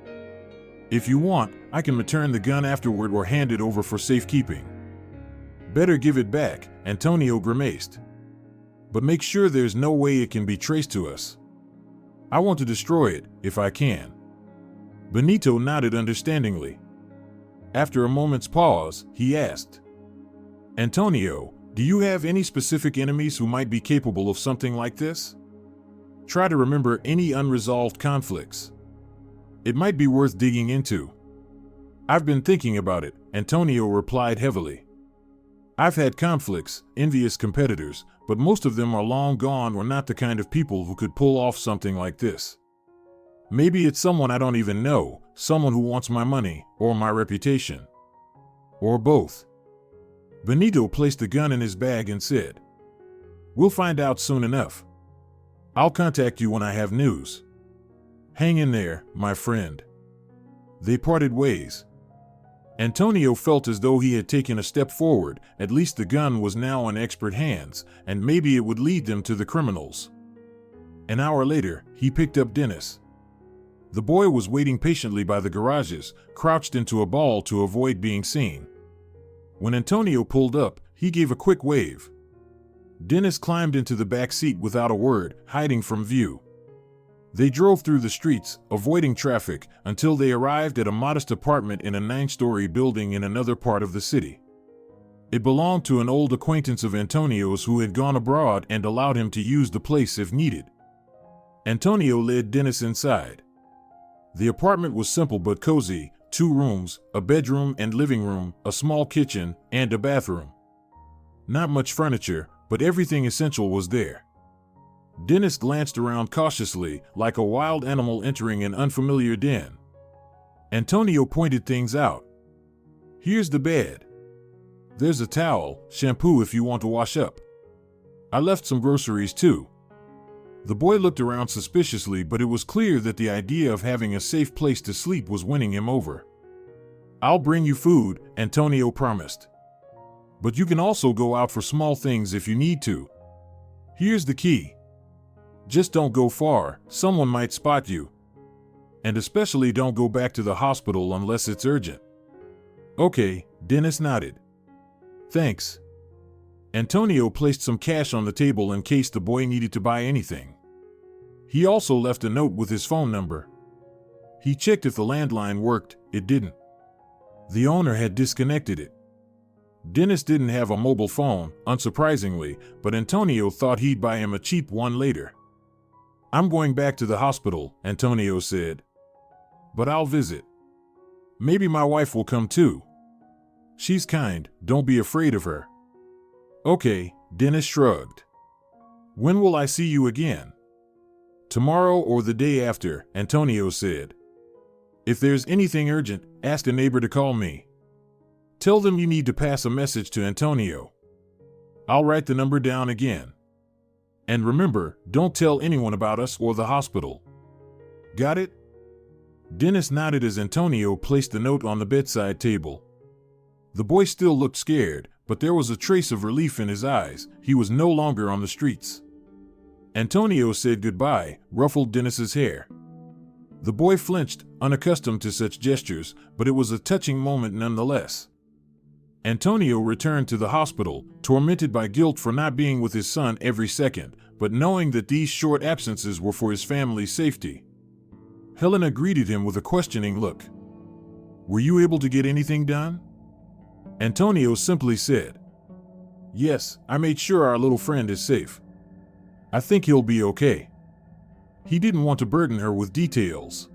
Speaker 2: If you want, I can return the gun afterward or hand it over for safekeeping." "Better give it back," Antonio grimaced. "But make sure there's no way it can be traced to us. I want to destroy it, if I can." Benito nodded understandingly. After a moment's pause, he asked, "Antonio, do you have any specific enemies who might be capable of something like this? Try to remember any unresolved conflicts. It might be worth digging into." "I've been thinking about it," Antonio replied heavily. "I've had conflicts, envious competitors, but most of them are long gone or not the kind of people who could pull off something like this. Maybe it's someone I don't even know, someone who wants my money, or my reputation. Or both." Benito placed the gun in his bag and said, "We'll find out soon enough. I'll contact you when I have news. Hang in there, my friend." They parted ways. Antonio felt as though he had taken a step forward. At least the gun was now in expert hands, and maybe it would lead them to the criminals. An hour later, he picked up Dennis. The boy was waiting patiently by the garages, crouched into a ball to avoid being seen. When Antonio pulled up, he gave a quick wave. Dennis climbed into the back seat without a word, hiding from view. They drove through the streets, avoiding traffic, until they arrived at a modest apartment in a 9-story building in another part of the city. It belonged to an old acquaintance of Antonio's who had gone abroad and allowed him to use the place if needed. Antonio led Dennis inside. The apartment was simple but cozy: 2 rooms, a bedroom and living room, a small kitchen, and a bathroom. Not much furniture, but everything essential was there. Dennis glanced around cautiously, like a wild animal entering an unfamiliar den. Antonio pointed things out. "Here's the bed. There's a towel, shampoo if you want to wash up. I left some groceries too." The boy looked around suspiciously, but it was clear that the idea of having a safe place to sleep was winning him over. "I'll bring you food," Antonio promised. "But you can also go out for small things if you need to. Here's the key. Just don't go far, someone might spot you. And especially don't go back to the hospital unless it's urgent." "Okay," Dennis nodded. "Thanks." Antonio placed some cash on the table in case the boy needed to buy anything. He also left a note with his phone number. He checked if the landline worked. It didn't. The owner had disconnected it. Dennis didn't have a mobile phone, unsurprisingly, but Antonio thought he'd buy him a cheap one later. "I'm going back to the hospital," Antonio said. "But I'll visit. Maybe my wife will come too. She's kind, don't be afraid of her." "Okay," Dennis shrugged. "When will I see you again?" "Tomorrow or the day after," Antonio said. "If there's anything urgent, ask a neighbor to call me. Tell them you need to pass a message to Antonio. I'll write the number down again. And remember, don't tell anyone about us or the hospital. Got it?" Dennis nodded as Antonio placed the note on the bedside table. The boy still looked scared, but there was a trace of relief in his eyes. He was no longer on the streets. Antonio said goodbye, ruffled Dennis's hair. The boy flinched, unaccustomed to such gestures, but it was a touching moment nonetheless. Antonio returned to the hospital, tormented by guilt for not being with his son every second, but knowing that these short absences were for his family's safety. Helena greeted him with a questioning look. "Were you able to get anything done?" Antonio simply said, "Yes, I made sure our little friend is safe. I think he'll be okay." He didn't want to burden her with details.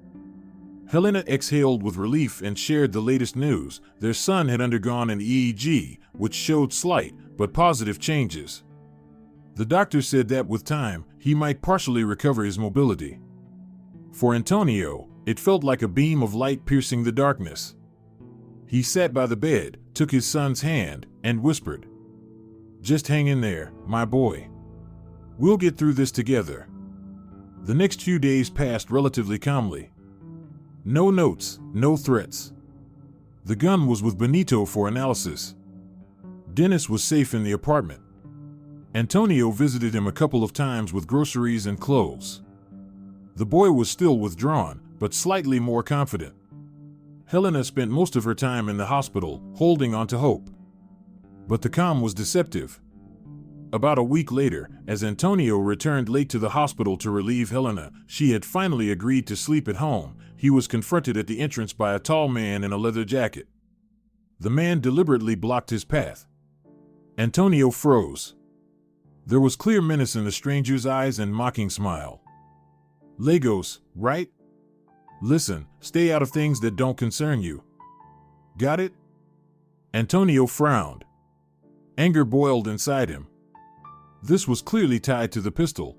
Speaker 2: Helena exhaled with relief and shared the latest news. Their son had undergone an EEG, which showed slight but positive changes. The doctor said that with time, he might partially recover his mobility. For Antonio, it felt like a beam of light piercing the darkness. He sat by the bed, took his son's hand, and whispered, "Just hang in there, my boy. We'll get through this together." The next few days passed relatively calmly. No notes, no threats. The gun was with Benito for analysis. Dennis was safe in the apartment. Antonio visited him a couple of times with groceries and clothes. The boy was still withdrawn, but slightly more confident. Helena spent most of her time in the hospital, holding on to hope. But the calm was deceptive. About a week later, as Antonio returned late to the hospital to relieve Helena, she had finally agreed to sleep at home. He was confronted at the entrance by a tall man in a leather jacket. The man deliberately blocked his path. Antonio froze. There was clear menace in the stranger's eyes and mocking smile. "Legos, right? Listen, stay out of things that don't concern you. Got it?" Antonio frowned. Anger boiled inside him. This was clearly tied to the pistol.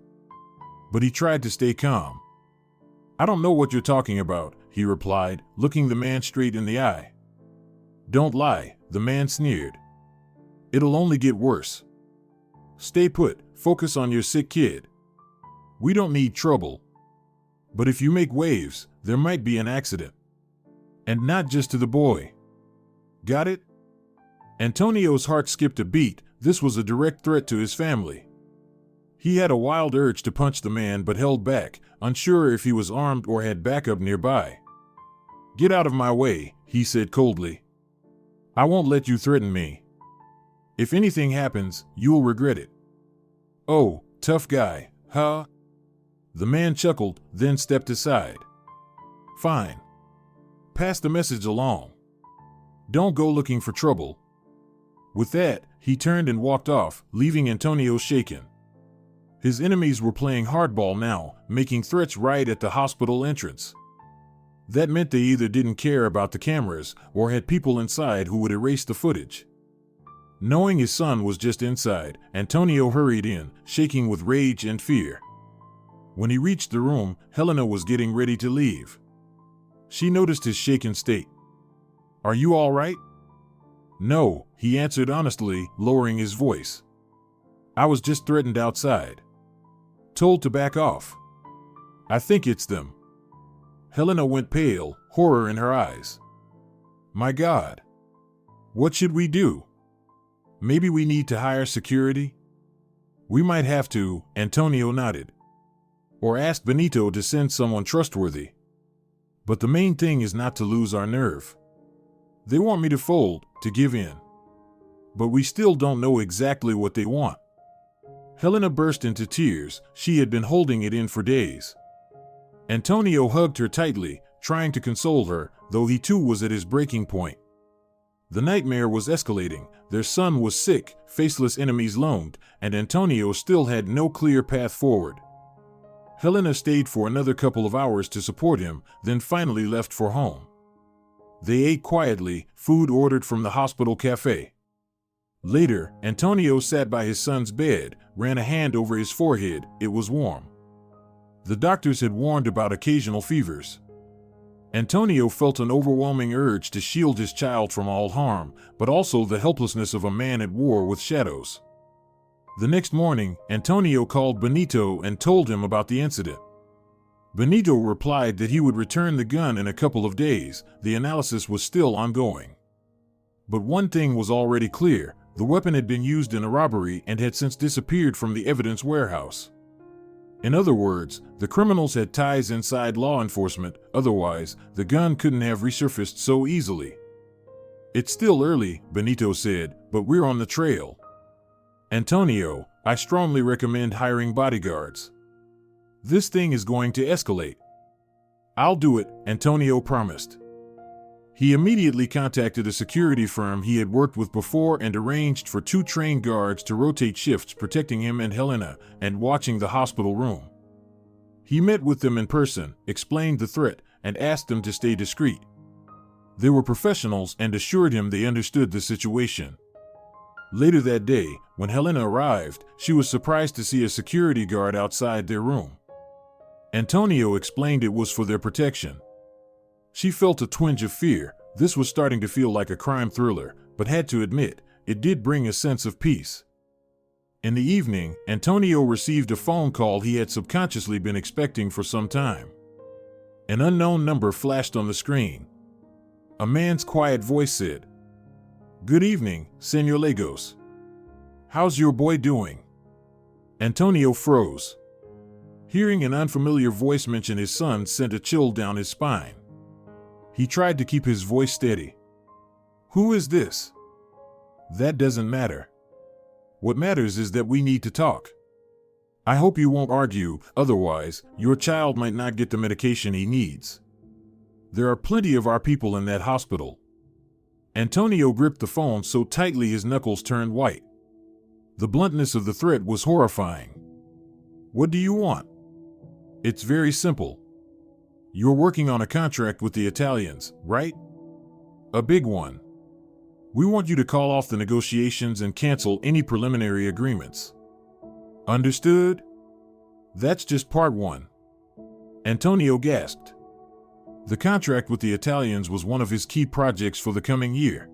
Speaker 2: But he tried to stay calm. "I don't know what you're talking about," he replied, looking the man straight in the eye. "Don't lie," the man sneered. "It'll only get worse. Stay put, focus on your sick kid. We don't need trouble. But if you make waves, there might be an accident. And not just to the boy. Got it?" Antonio's heart skipped a beat. This was a direct threat to his family. He had a wild urge to punch the man but held back, unsure if he was armed or had backup nearby. "Get out of my way," he said coldly. "I won't let you threaten me. If anything happens, you'll regret it." "Oh, tough guy, huh?" The man chuckled, then stepped aside. "Fine. Pass the message along. Don't go looking for trouble." With that, he turned and walked off, leaving Antonio shaken. His enemies were playing hardball now, making threats right at the hospital entrance. That meant they either didn't care about the cameras or had people inside who would erase the footage. Knowing his son was just inside, Antonio hurried in, shaking with rage and fear. When he reached the room, Helena was getting ready to leave. She noticed his shaken state. "Are you all right?" "No," he answered honestly, lowering his voice. "I was just threatened outside. Told to back off. I think it's them." Helena went pale, horror in her eyes. "My God. What should we do? Maybe we need to hire security?" "We might have to," Antonio nodded. "Or ask Benito to send someone trustworthy. But the main thing is not to lose our nerve. They want me to fold, to give in. But we still don't know exactly what they want." Helena burst into tears. She had been holding it in for days. Antonio hugged her tightly, trying to console her, though he too was at his breaking point. The nightmare was escalating. Their son was sick, faceless enemies loomed, and Antonio still had no clear path forward. Helena stayed for another couple of hours to support him, then finally left for home. They ate quietly, food ordered from the hospital cafe. Later, Antonio sat by his son's bed, ran a hand over his forehead. It was warm. The doctors had warned about occasional fevers. Antonio felt an overwhelming urge to shield his child from all harm, but also the helplessness of a man at war with shadows. The next morning, Antonio called Benito and told him about the incident. Benito replied that he would return the gun in a couple of days. The analysis was still ongoing. But one thing was already clear: the weapon had been used in a robbery and had since disappeared from the evidence warehouse. In other words, the criminals had ties inside law enforcement, otherwise, the gun couldn't have resurfaced so easily. "It's still early," Benito said, "but we're on the trail. Antonio, I strongly recommend hiring bodyguards. This thing is going to escalate." "I'll do it," Antonio promised. He immediately contacted a security firm he had worked with before and arranged for 2 trained guards to rotate shifts protecting him and Helena and watching the hospital room. He met with them in person, explained the threat, and asked them to stay discreet. They were professionals and assured him they understood the situation. Later that day, when Helena arrived, she was surprised to see a security guard outside their room. Antonio explained it was for their protection. She felt a twinge of fear. This was starting to feel like a crime thriller, but had to admit, it did bring a sense of peace. In the evening, Antonio received a phone call he had subconsciously been expecting for some time. An unknown number flashed on the screen. A man's quiet voice said, "Good evening, Senor Lagos. How's your boy doing?" Antonio froze. Hearing an unfamiliar voice mention his son sent a chill down his spine. He tried to keep his voice steady. "Who is this?" "That doesn't matter. What matters is that we need to talk. I hope you won't argue, otherwise, your child might not get the medication he needs. There are plenty of our people in that hospital." Antonio gripped the phone so tightly his knuckles turned white. The bluntness of the threat was horrifying. "What do you want?" "It's very simple. You're working on a contract with the Italians, right? A big one. We want you to call off the negotiations and cancel any preliminary agreements." "Understood?" "That's just part one." Antonio gasped. The contract with the Italians was one of his key projects for the coming year.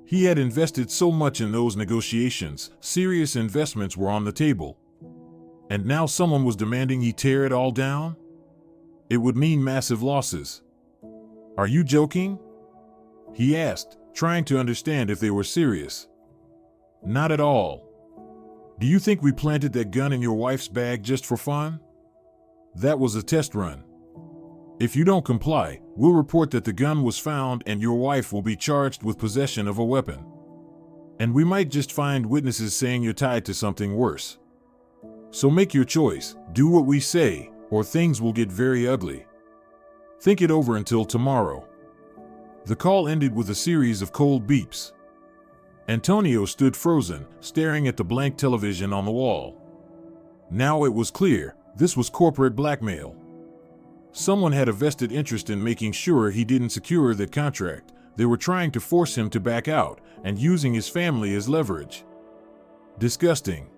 Speaker 2: He had invested so much in those negotiations, serious investments were on the table. And now someone was demanding he tear it all down? It would mean massive losses. "Are you joking?" he asked, trying to understand if they were serious. "Not at all. Do you think we planted that gun in your wife's bag just for fun? That was a test run. If you don't comply, we'll report that the gun was found and your wife will be charged with possession of a weapon. And we might just find witnesses saying you're tied to something worse. So make your choice, do what we say, or things will get very ugly. Think it over until tomorrow." The call ended with a series of cold beeps. Antonio stood frozen, staring at the blank television on the wall. Now it was clear, this was corporate blackmail. Someone had a vested interest in making sure he didn't secure that contract. They were trying to force him to back out, and using his family as leverage. Disgusting.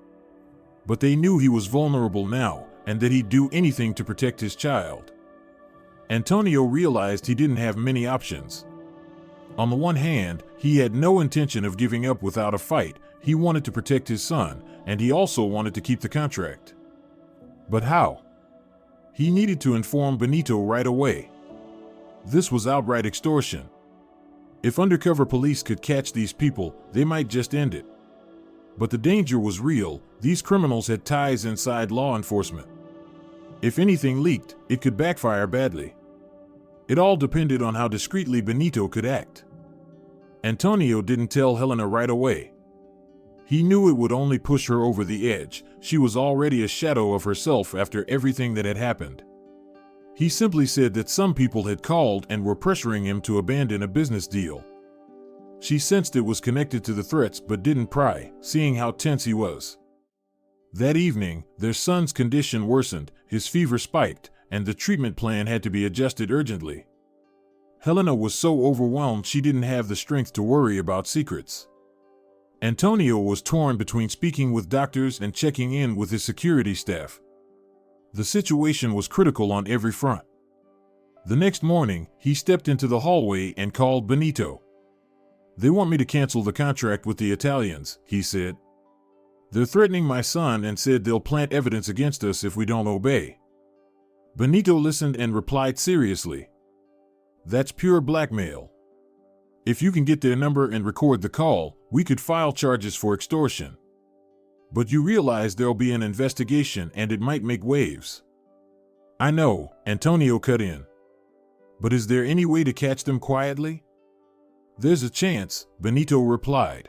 Speaker 2: But they knew he was vulnerable now, and that he'd do anything to protect his child. Antonio realized he didn't have many options. On the one hand, he had no intention of giving up without a fight. He wanted to protect his son, and he also wanted to keep the contract. But how? He needed to inform Benito right away. This was outright extortion. If undercover police could catch these people, they might just end it. But the danger was real. These criminals had ties inside law enforcement. If anything leaked, it could backfire badly. It all depended on how discreetly Benito could act. Antonio didn't tell Helena right away. He knew it would only push her over the edge. She was already a shadow of herself after everything that had happened. He simply said that some people had called and were pressuring him to abandon a business deal. She sensed it was connected to the threats but didn't pry, seeing how tense he was. That evening, their son's condition worsened, his fever spiked, and the treatment plan had to be adjusted urgently. Helena was so overwhelmed she didn't have the strength to worry about secrets. Antonio was torn between speaking with doctors and checking in with his security staff. The situation was critical on every front. The next morning, he stepped into the hallway and called Benito. "They want me to cancel the contract with the Italians," he said. "They're threatening my son and said they'll plant evidence against us if we don't obey." Benito listened and replied seriously, "That's pure blackmail. If you can get their number and record the call, we could file charges for extortion. But you realize there'll be an investigation and it might make waves." "I know," Antonio cut in. "But is there any way to catch them quietly?" "There's a chance," Benito replied.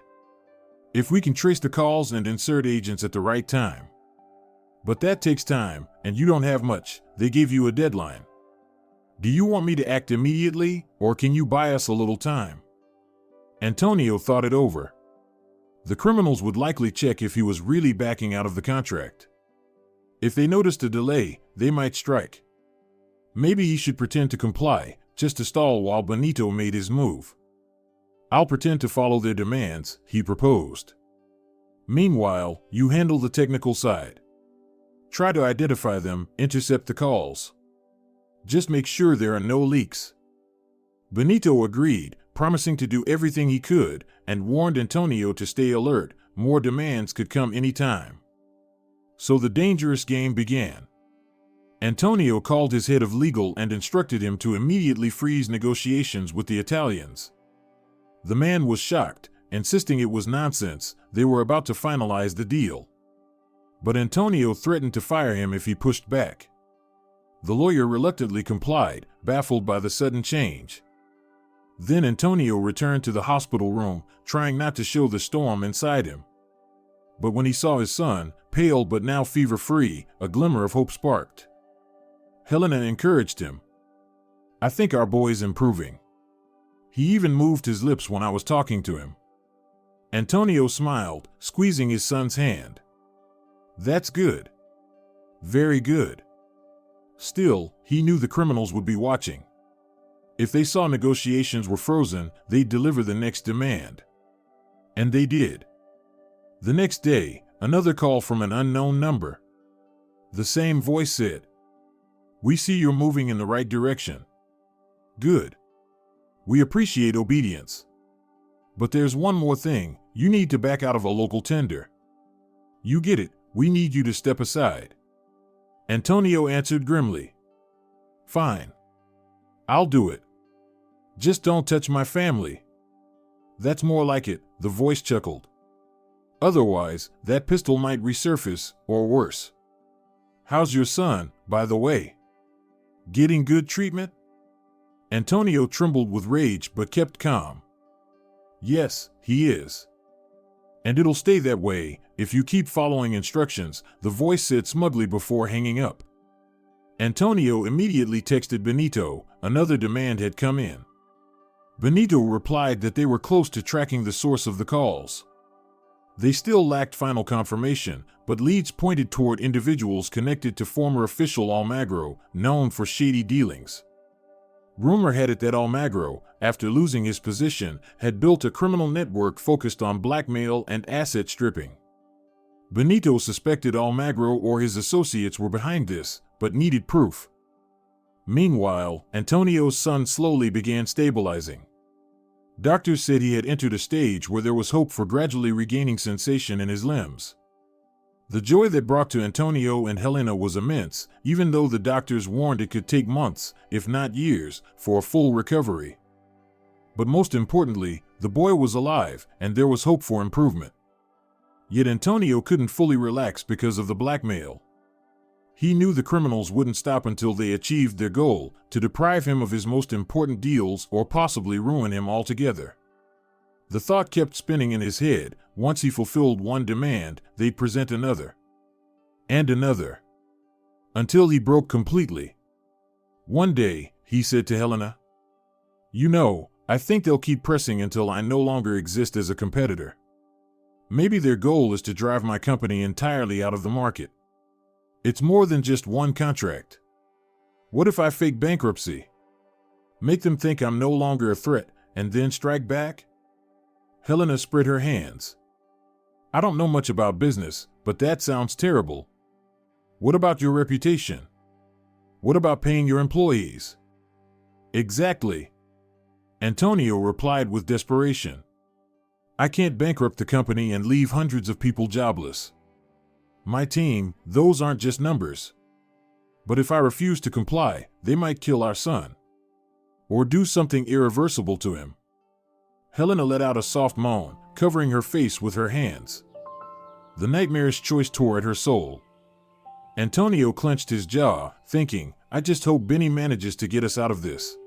Speaker 2: "If we can trace the calls and insert agents at the right time. But that takes time, and you don't have much. They gave you a deadline. Do you want me to act immediately, or can you buy us a little time?" Antonio thought it over. The criminals would likely check if he was really backing out of the contract. If they noticed a delay, they might strike. Maybe he should pretend to comply, just to stall while Benito made his move. "I'll pretend to follow their demands," he proposed. "Meanwhile, you handle the technical side. Try to identify them, intercept the calls. Just make sure there are no leaks." Benito agreed, promising to do everything he could, and warned Antonio to stay alert. More demands could come any time. So the dangerous game began. Antonio called his head of legal and instructed him to immediately freeze negotiations with the Italians. The man was shocked, insisting it was nonsense. They were about to finalize the deal. But Antonio threatened to fire him if he pushed back. The lawyer reluctantly complied, baffled by the sudden change. Then Antonio returned to the hospital room, trying not to show the storm inside him. But when he saw his son, pale but now fever-free, a glimmer of hope sparked. Helena encouraged him. "I think our boy's improving. He even moved his lips when I was talking to him." Antonio smiled, squeezing his son's hand. "That's good. Very good." Still, he knew the criminals would be watching. If they saw negotiations were frozen, they'd deliver the next demand. And they did. The next day, another call from an unknown number. The same voice said, "We see you're moving in the right direction. Good. We appreciate obedience. But there's one more thing, you need to back out of a local tender." "You get it, we need you to step aside." Antonio answered grimly. "Fine. I'll do it. Just don't touch my family." "That's more like it," the voice chuckled. "Otherwise, that pistol might resurface, or worse. How's your son, by the way? Getting good treatment?" Antonio trembled with rage but kept calm. "Yes, he is. And it'll stay that way, if you keep following instructions," the voice said smugly before hanging up. Antonio immediately texted Benito. Another demand had come in. Benito replied that they were close to tracking the source of the calls. They still lacked final confirmation, but leads pointed toward individuals connected to former official Almagro, known for shady dealings. Rumor had it that Almagro, after losing his position, had built a criminal network focused on blackmail and asset stripping. Benito suspected Almagro or his associates were behind this, but needed proof. Meanwhile, Antonio's son slowly began stabilizing. Doctors said he had entered a stage where there was hope for gradually regaining sensation in his limbs. The joy that brought to Antonio and Helena was immense, even though the doctors warned it could take months, if not years, for a full recovery. But most importantly, the boy was alive, and there was hope for improvement. Yet Antonio couldn't fully relax because of the blackmail. He knew the criminals wouldn't stop until they achieved their goal, to deprive him of his most important deals or possibly ruin him altogether. The thought kept spinning in his head, Once he fulfilled one demand, they'd present another. And another. Until he broke completely. One day, he said to Helena, "You know, I think they'll keep pressing until I no longer exist as a competitor. Maybe their goal is to drive my company entirely out of the market. It's more than just one contract. What if I fake bankruptcy? Make them think I'm no longer a threat, and then strike back?" Helena spread her hands. "I don't know much about business, but that sounds terrible. What about your reputation? What about paying your employees?" "Exactly," Antonio replied with desperation. "I can't bankrupt the company and leave hundreds of people jobless. My team, those aren't just numbers. But if I refuse to comply, they might kill our son. Or do something irreversible to him." Helena let out a soft moan, covering her face with her hands. The nightmarish choice tore at her soul. Antonio clenched his jaw, thinking, "I just hope Benny manages to get us out of this."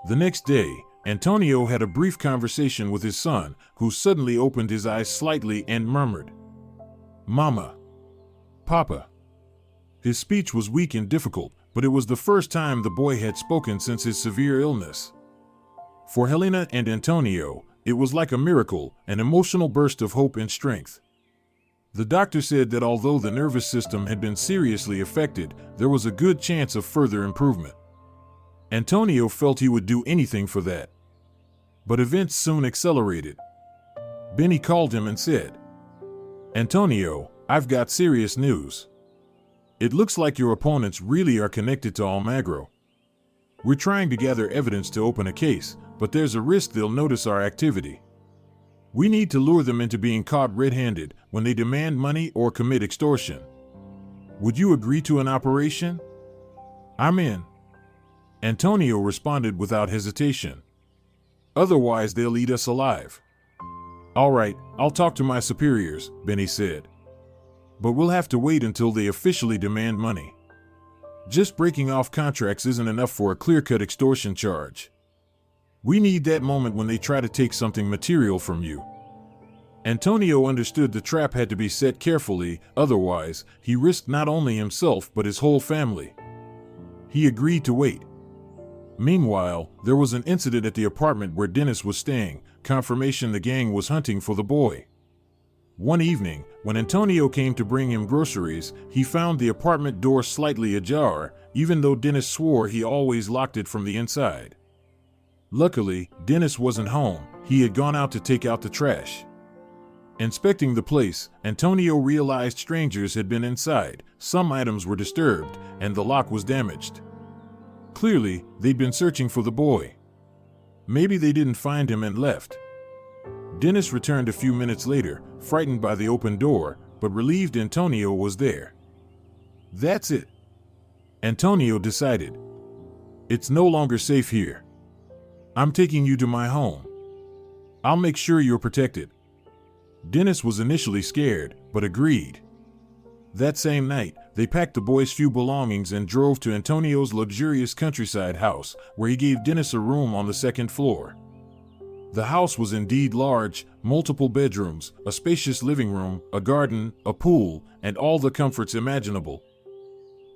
Speaker 2: The next day, Antonio had a brief conversation with his son, who suddenly opened his eyes slightly and murmured, "Mama. Papa." His speech was weak and difficult, but it was the first time the boy had spoken since his severe illness. For Helena and Antonio, it was like a miracle, an emotional burst of hope and strength. The doctor said that although the nervous system had been seriously affected, there was a good chance of further improvement. Antonio felt he would do anything for that. But events soon accelerated. Benny called him and said, "Antonio, I've got serious news. It looks like your opponents really are connected to Almagro. We're trying to gather evidence to open a case, but there's a risk they'll notice our activity. We need to lure them into being caught red-handed when they demand money or commit extortion. Would you agree to an operation?" "I'm in," Antonio responded without hesitation. "Otherwise, they'll eat us alive." "All right, I'll talk to my superiors," Benny said. "But we'll have to wait until they officially demand money. Just breaking off contracts isn't enough for a clear-cut extortion charge. We need that moment when they try to take something material from you." Antonio understood the trap had to be set carefully, otherwise, he risked not only himself but his whole family. He agreed to wait. Meanwhile, there was an incident at the apartment where Dennis was staying, confirmation the gang was hunting for the boy. One evening, when Antonio came to bring him groceries, he found the apartment door slightly ajar, even though Dennis swore he always locked it from the inside. Luckily, Dennis wasn't home. He had gone out to take out the trash. Inspecting the place, Antonio realized strangers had been inside, some items were disturbed, and the lock was damaged. Clearly, they'd been searching for the boy. Maybe they didn't find him and left. Dennis returned a few minutes later, frightened by the open door, but relieved Antonio was there. "That's it," Antonio decided. "It's no longer safe here. I'm taking you to my home. I'll make sure you're protected." Dennis was initially scared, but agreed. That same night, they packed the boy's few belongings and drove to Antonio's luxurious countryside house, where he gave Dennis a room on the second floor. The house was indeed large, multiple bedrooms, a spacious living room, a garden, a pool, and all the comforts imaginable.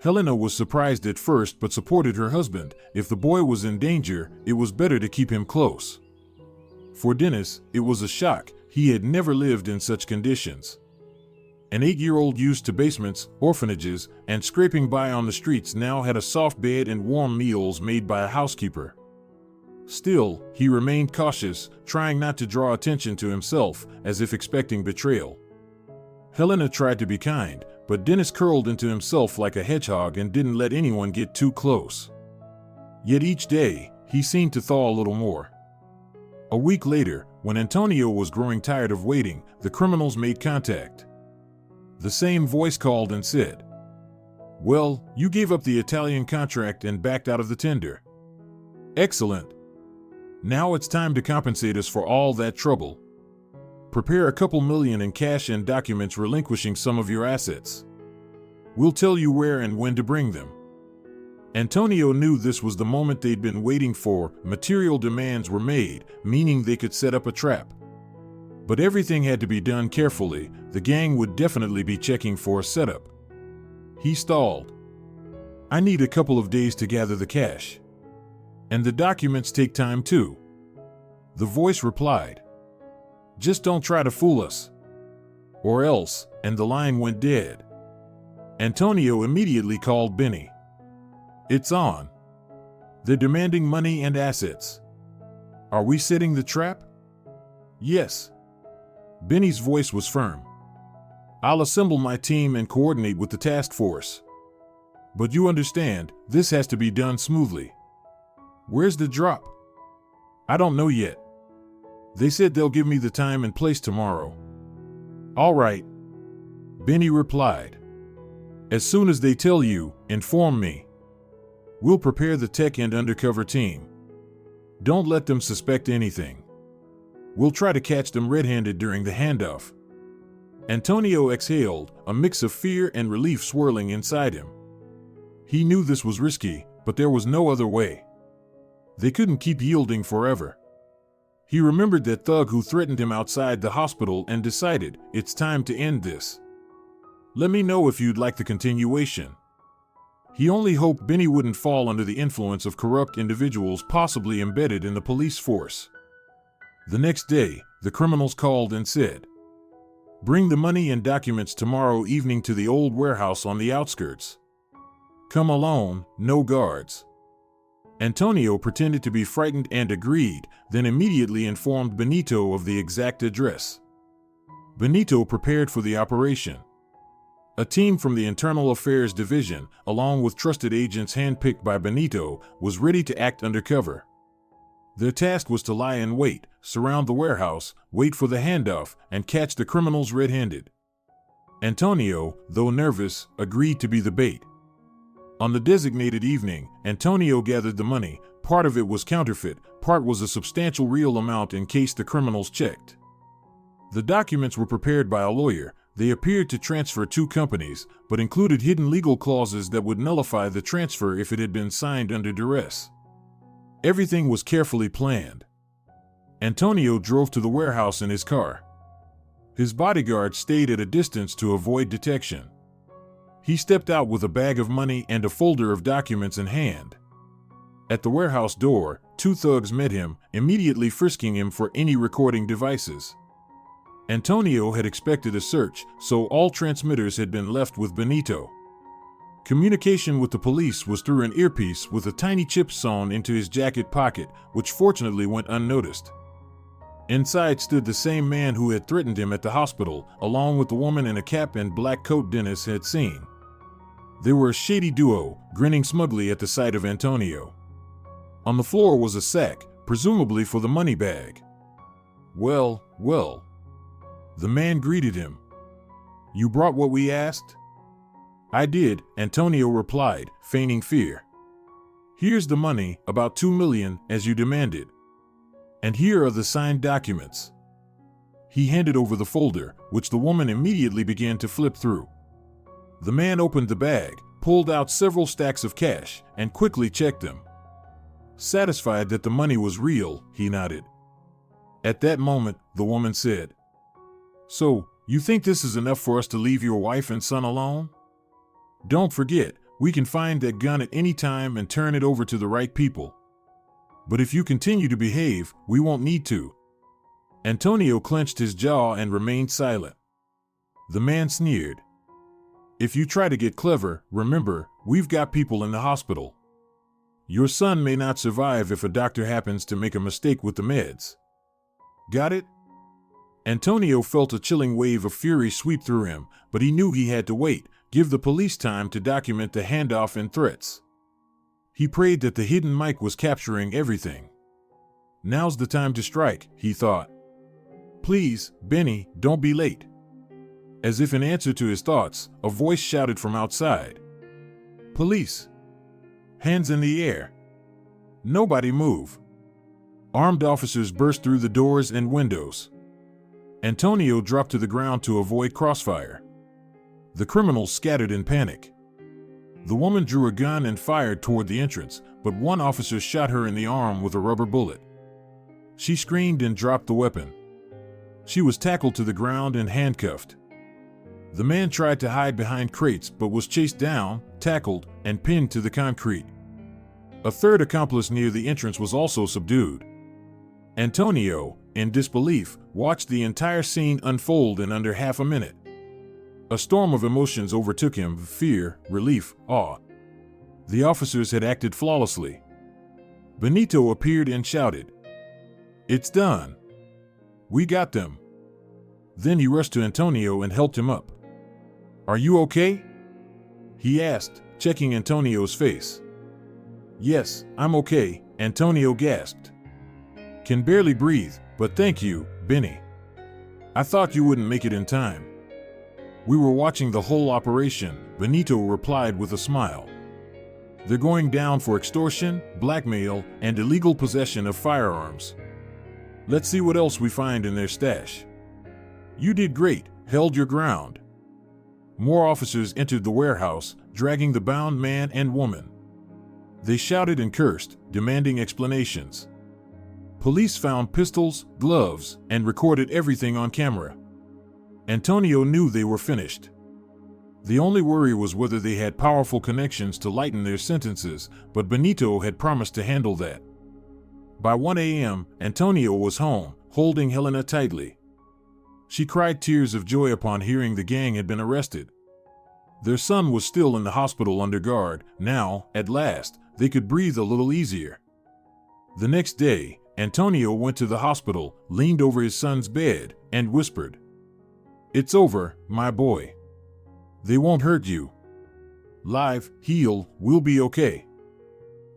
Speaker 2: Helena was surprised at first but supported her husband. If the boy was in danger, it was better to keep him close. For Dennis, it was a shock. He had never lived in such conditions. An 8-year-old used to basements, orphanages, and scraping by on the streets now had a soft bed and warm meals made by a housekeeper. Still, he remained cautious, trying not to draw attention to himself, as if expecting betrayal. Helena tried to be kind, but Dennis curled into himself like a hedgehog and didn't let anyone get too close. Yet each day, he seemed to thaw a little more. A week later, when Antonio was growing tired of waiting, the criminals made contact. The same voice called and said, "Well, you gave up the Italian contract and backed out of the tender. Excellent. Now it's time to compensate us for all that trouble. Prepare a couple million in cash and documents relinquishing some of your assets. We'll tell you where and when to bring them." Antonio knew this was the moment they'd been waiting for. Material demands were made, meaning they could set up a trap. But everything had to be done carefully. The gang would definitely be checking for a setup. He stalled. I need a couple of days to gather the cash. And the documents take time too. The voice replied. Just don't try to fool us. Or else, and the line went dead. Antonio immediately called Benny. It's on. They're demanding money and assets. Are we setting the trap? Yes. Benny's voice was firm. I'll assemble my team and coordinate with the task force. But you understand, this has to be done smoothly. Where's the drop? I don't know yet. They said they'll give me the time and place tomorrow. All right. Benny replied. As soon as they tell you, inform me. We'll prepare the tech and undercover team. Don't let them suspect anything. We'll try to catch them red-handed during the handoff. Antonio exhaled, a mix of fear and relief swirling inside him. He knew this was risky, but there was no other way. They couldn't keep yielding forever. He remembered that thug who threatened him outside the hospital and decided, it's time to end this. Let me know if you'd like the continuation. He only hoped Benny wouldn't fall under the influence of corrupt individuals possibly embedded in the police force. The next day, the criminals called and said, bring the money and documents tomorrow evening to the old warehouse on the outskirts. Come alone, no guards. Antonio pretended to be frightened and agreed, then immediately informed Benito of the exact address. Benito prepared for the operation. A team from the Internal Affairs Division, along with trusted agents handpicked by Benito, was ready to act undercover. Their task was to lie in wait, surround the warehouse, wait for the handoff, and catch the criminals red-handed. Antonio, though nervous, agreed to be the bait. On the designated evening, Antonio gathered the money. Part of it was counterfeit, part was a substantial real amount in case the criminals checked. The documents were prepared by a lawyer. They appeared to transfer two companies, but included hidden legal clauses that would nullify the transfer if it had been signed under duress. Everything was carefully planned. Antonio drove to the warehouse in his car. His bodyguard stayed at a distance to avoid detection. He stepped out with a bag of money and a folder of documents in hand. At the warehouse door, two thugs met him, immediately frisking him for any recording devices. Antonio had expected a search, so all transmitters had been left with Benito. Communication with the police was through an earpiece with a tiny chip sewn into his jacket pocket, which fortunately went unnoticed. Inside stood the same man who had threatened him at the hospital, along with the woman in a cap and black coat Dennis had seen. They were a shady duo, grinning smugly at the sight of Antonio. On the floor was a sack, presumably for the money bag. Well, well. The man greeted him. You brought what we asked? I did, Antonio replied, feigning fear. Here's the money, about $2 million, as you demanded. And here are the signed documents. He handed over the folder, which the woman immediately began to flip through. The man opened the bag, pulled out several stacks of cash, and quickly checked them. Satisfied that the money was real, he nodded. At that moment, the woman said, So, you think this is enough for us to leave your wife and son alone? Don't forget, we can find that gun at any time and turn it over to the right people. But if you continue to behave, we won't need to. Antonio clenched his jaw and remained silent. The man sneered. If you try to get clever, remember, we've got people in the hospital. Your son may not survive if a doctor happens to make a mistake with the meds. Got it? Antonio felt a chilling wave of fury sweep through him, but he knew he had to wait, give the police time to document the handoff and threats. He prayed that the hidden mic was capturing everything. Now's the time to strike, he thought. Please, Benny, don't be late. As if in answer to his thoughts, a voice shouted from outside. Police! Hands in the air! Nobody move! Armed officers burst through the doors and windows. Antonio dropped to the ground to avoid crossfire. The criminals scattered in panic. The woman drew a gun and fired toward the entrance, but one officer shot her in the arm with a rubber bullet. She screamed and dropped the weapon. She was tackled to the ground and handcuffed. The man tried to hide behind crates but was chased down, tackled, and pinned to the concrete. A third accomplice near the entrance was also subdued. Antonio, in disbelief, watched the entire scene unfold in under half a minute. A storm of emotions overtook him: fear, relief, awe. The officers had acted flawlessly. Benito appeared and shouted, "It's done. We got them." Then he rushed to Antonio and helped him up. "Are you okay?" he asked, checking Antonio's face. "Yes, I'm okay," Antonio gasped. "Can barely breathe, but thank you, Benny. I thought you wouldn't make it in time." "We were watching the whole operation," Benito replied with a smile. "They're going down for extortion, blackmail, and illegal possession of firearms. Let's see what else we find in their stash." "You did great, held your ground." More officers entered the warehouse, dragging the bound man and woman. They shouted and cursed, demanding explanations. Police found pistols, gloves, and recorded everything on camera. Antonio knew they were finished. The only worry was whether they had powerful connections to lighten their sentences, but Benito had promised to handle that. By 1 a.m., Antonio was home, holding Helena tightly. She cried tears of joy upon hearing the gang had been arrested. Their son was still in the hospital under guard. Now, at last, they could breathe a little easier. The next day, Antonio went to the hospital, leaned over his son's bed, and whispered, "It's over, my boy. They won't hurt you. Live, heal, we'll be okay."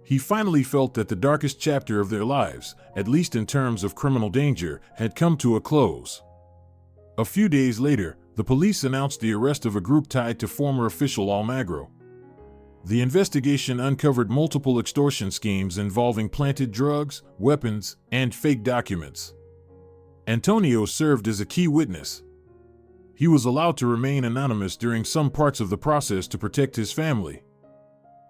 Speaker 2: He finally felt that the darkest chapter of their lives, at least in terms of criminal danger, had come to a close. A few days later, the police announced the arrest of a group tied to former official Almagro. The investigation uncovered multiple extortion schemes involving planted drugs, weapons, and fake documents. Antonio served as a key witness. He was allowed to remain anonymous during some parts of the process to protect his family.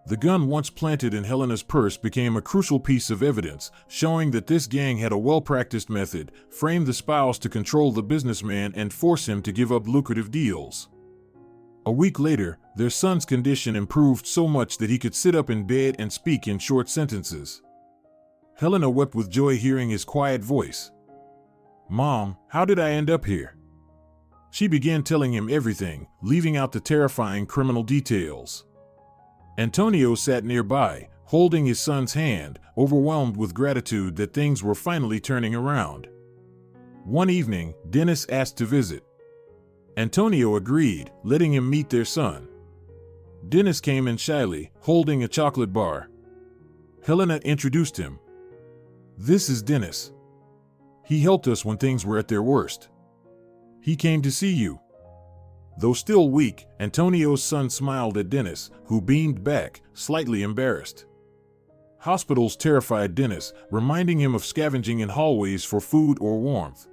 Speaker 2: The gun once planted in Helena's purse became a crucial piece of evidence, showing that this gang had a well-practiced method: frame the spouse to control the businessman and force him to give up lucrative deals. A week later, their son's condition improved so much that he could sit up in bed and speak in short sentences. Helena wept with joy hearing his quiet voice. "Mom, how did I end up here?" She began telling him everything, leaving out the terrifying criminal details. Antonio sat nearby, holding his son's hand, overwhelmed with gratitude that things were finally turning around. One evening, Dennis asked to visit. Antonio agreed, letting him meet their son. Dennis came in shyly, holding a chocolate bar. Helena introduced him. "This is Dennis. He helped us when things were at their worst. He came to see you." Though still weak, Antonio's son smiled at Dennis, who beamed back, slightly embarrassed. Hospitals terrified Dennis, reminding him of scavenging in hallways for food or warmth.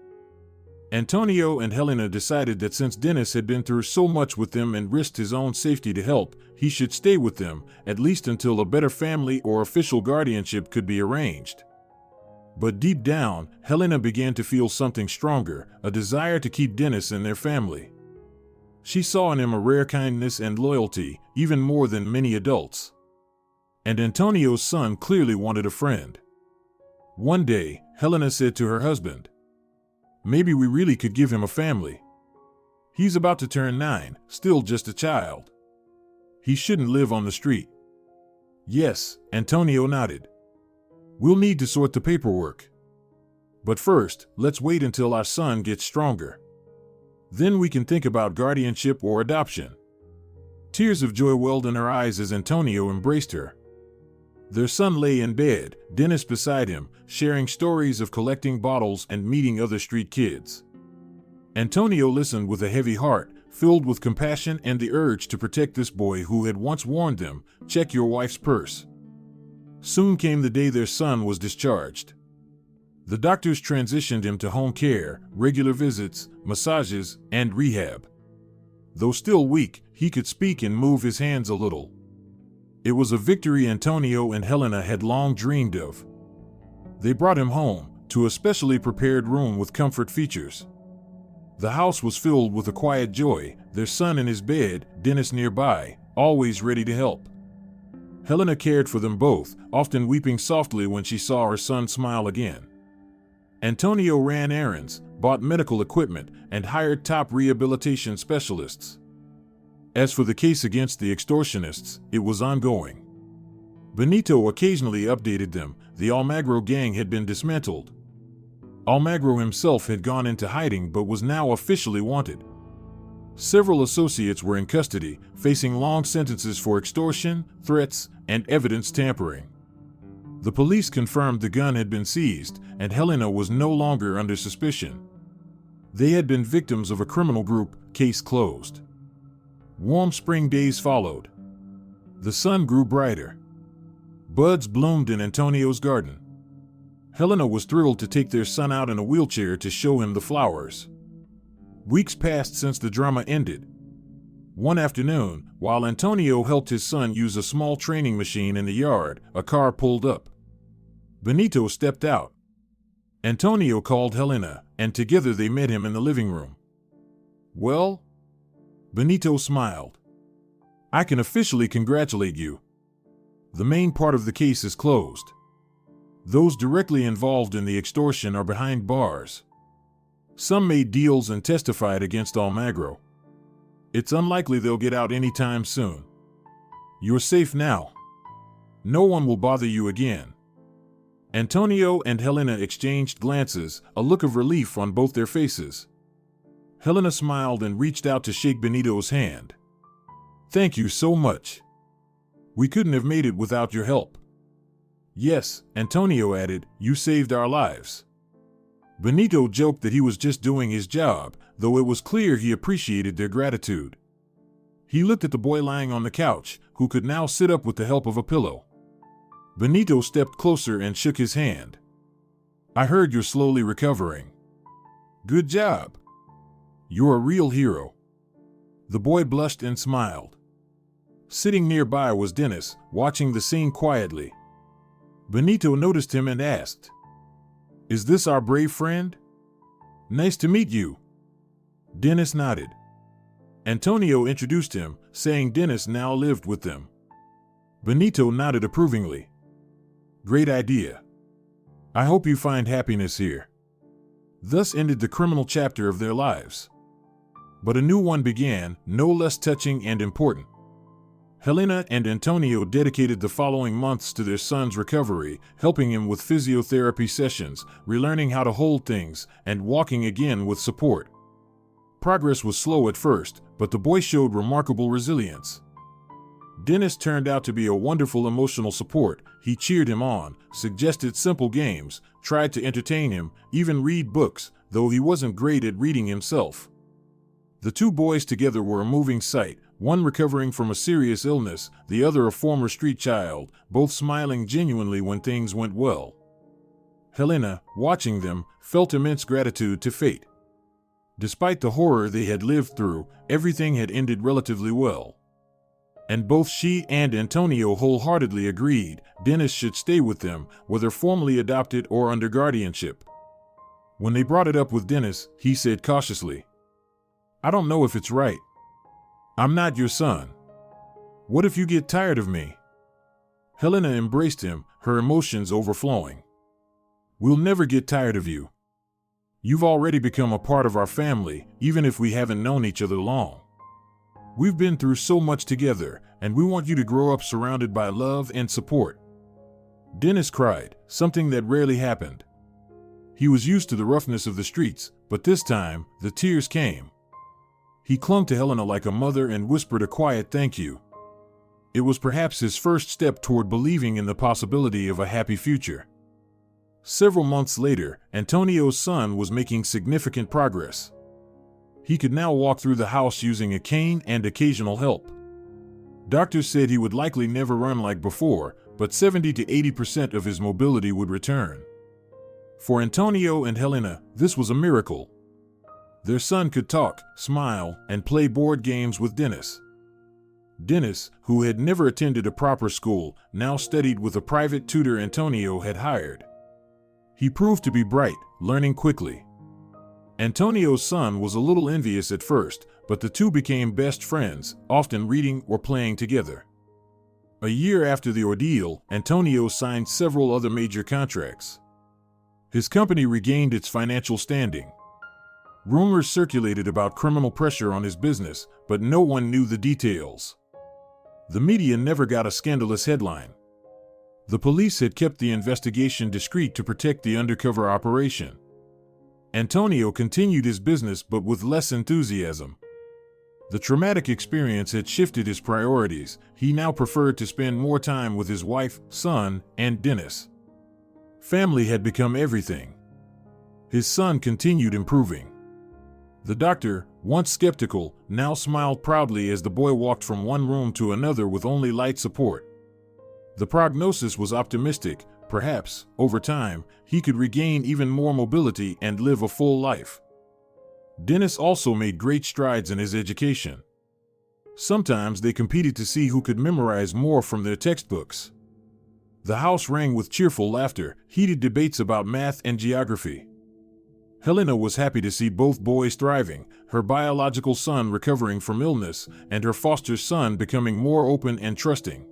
Speaker 2: Antonio and Helena decided that since Dennis had been through so much with them and risked his own safety to help, he should stay with them, at least until a better family or official guardianship could be arranged. But deep down, Helena began to feel something stronger, a desire to keep Dennis in their family. She saw in him a rare kindness and loyalty, even more than many adults. And Antonio's son clearly wanted a friend. One day, Helena said to her husband, "Maybe we really could give him a family. He's about to turn 9, still just a child. He shouldn't live on the street." "Yes," Antonio nodded. "We'll need to sort the paperwork. But first, let's wait until our son gets stronger. Then we can think about guardianship or adoption." Tears of joy welled in her eyes as Antonio embraced her. Their son lay in bed, Dennis beside him, sharing stories of collecting bottles and meeting other street kids. Antonio listened with a heavy heart, filled with compassion and the urge to protect this boy who had once warned them, "Check your wife's purse." Soon came the day their son was discharged. The doctors transitioned him to home care, regular visits, massages, and rehab. Though still weak, he could speak and move his hands a little. It was a victory Antonio and Helena had long dreamed of. They brought him home, to a specially prepared room with comfort features. The house was filled with a quiet joy, their son in his bed, Dennis nearby, always ready to help. Helena cared for them both, often weeping softly when she saw her son smile again. Antonio ran errands, bought medical equipment, and hired top rehabilitation specialists. As for the case against the extortionists, it was ongoing. Benito occasionally updated them. The Almagro gang had been dismantled. Almagro himself had gone into hiding but was now officially wanted. Several associates were in custody, facing long sentences for extortion, threats, and evidence tampering. The police confirmed the gun had been seized, and Helena was no longer under suspicion. They had been victims of a criminal group, case closed. Warm spring days followed. The sun grew brighter. Buds bloomed in Antonio's garden. Helena was thrilled to take their son out in a wheelchair to show him the flowers. Weeks passed since the drama ended. One afternoon, while Antonio helped his son use a small training machine in the yard, a car pulled up. Benito stepped out. Antonio called Helena, and together they met him in the living room. "Well?" Benito smiled. "I can officially congratulate you. The main part of the case is closed. Those directly involved in the extortion are behind bars. Some made deals and testified against Almagro. It's unlikely they'll get out anytime soon. You're safe now. No one will bother you again." Antonio and Helena exchanged glances, a look of relief on both their faces. Helena smiled and reached out to shake Benito's hand. "Thank you so much. We couldn't have made it without your help." "Yes," Antonio added, "you saved our lives." Benito joked that he was just doing his job, though it was clear he appreciated their gratitude. He looked at the boy lying on the couch, who could now sit up with the help of a pillow. Benito stepped closer and shook his hand. "I heard you're slowly recovering. Good job. You're a real hero." The boy blushed and smiled. Sitting nearby was Dennis, watching the scene quietly. Benito noticed him and asked, "Is this our brave friend?" "Nice to meet you." Dennis nodded. Antonio introduced him, saying Dennis now lived with them. Benito nodded approvingly. "Great idea. I hope you find happiness here." Thus ended the criminal chapter of their lives. But a new one began, no less touching and important. Helena and Antonio dedicated the following months to their son's recovery, helping him with physiotherapy sessions, relearning how to hold things, and walking again with support. Progress was slow at first, but the boy showed remarkable resilience. Dennis turned out to be a wonderful emotional support. He cheered him on, suggested simple games, tried to entertain him, even read books, though he wasn't great at reading himself. The two boys together were a moving sight, one recovering from a serious illness, the other a former street child, both smiling genuinely when things went well. Helena, watching them, felt immense gratitude to fate. Despite the horror they had lived through, everything had ended relatively well. And both she and Antonio wholeheartedly agreed Dennis should stay with them, whether formally adopted or under guardianship. When they brought it up with Dennis, he said cautiously, "I don't know if it's right. I'm not your son. What if you get tired of me?" Helena embraced him, her emotions overflowing. "We'll never get tired of you. You've already become a part of our family, even if we haven't known each other long. We've been through so much together, and we want you to grow up surrounded by love and support." Dennis cried, something that rarely happened. He was used to the roughness of the streets, but this time, the tears came. He clung to Helena like a mother and whispered a quiet thank you. It was perhaps his first step toward believing in the possibility of a happy future. Several months later, Antonio's son was making significant progress. He could now walk through the house using a cane and occasional help. Doctors said he would likely never run like before, but 70 to 80% of his mobility would return. For Antonio and Helena, this was a miracle. Their son could talk, smile, and play board games with Dennis. Dennis, who had never attended a proper school, now studied with a private tutor Antonio had hired. He proved to be bright, learning quickly. Antonio's son was a little envious at first, but the two became best friends, often reading or playing together. A year after the ordeal, Antonio signed several other major contracts. His company regained its financial standing. Rumors circulated about criminal pressure on his business, but no one knew the details. The media never got a scandalous headline. The police had kept the investigation discreet to protect the undercover operation. Antonio continued his business but with less enthusiasm. The traumatic experience had shifted his priorities. He now preferred to spend more time with his wife, son, and Dennis. Family had become everything. His son continued improving. The doctor, once skeptical, now smiled proudly as the boy walked from one room to another with only light support. The prognosis was optimistic. Perhaps, over time, he could regain even more mobility and live a full life. Dennis also made great strides in his education. Sometimes they competed to see who could memorize more from their textbooks. The house rang with cheerful laughter, heated debates about math and geography. Helena was happy to see both boys thriving, her biological son recovering from illness, and her foster son becoming more open and trusting.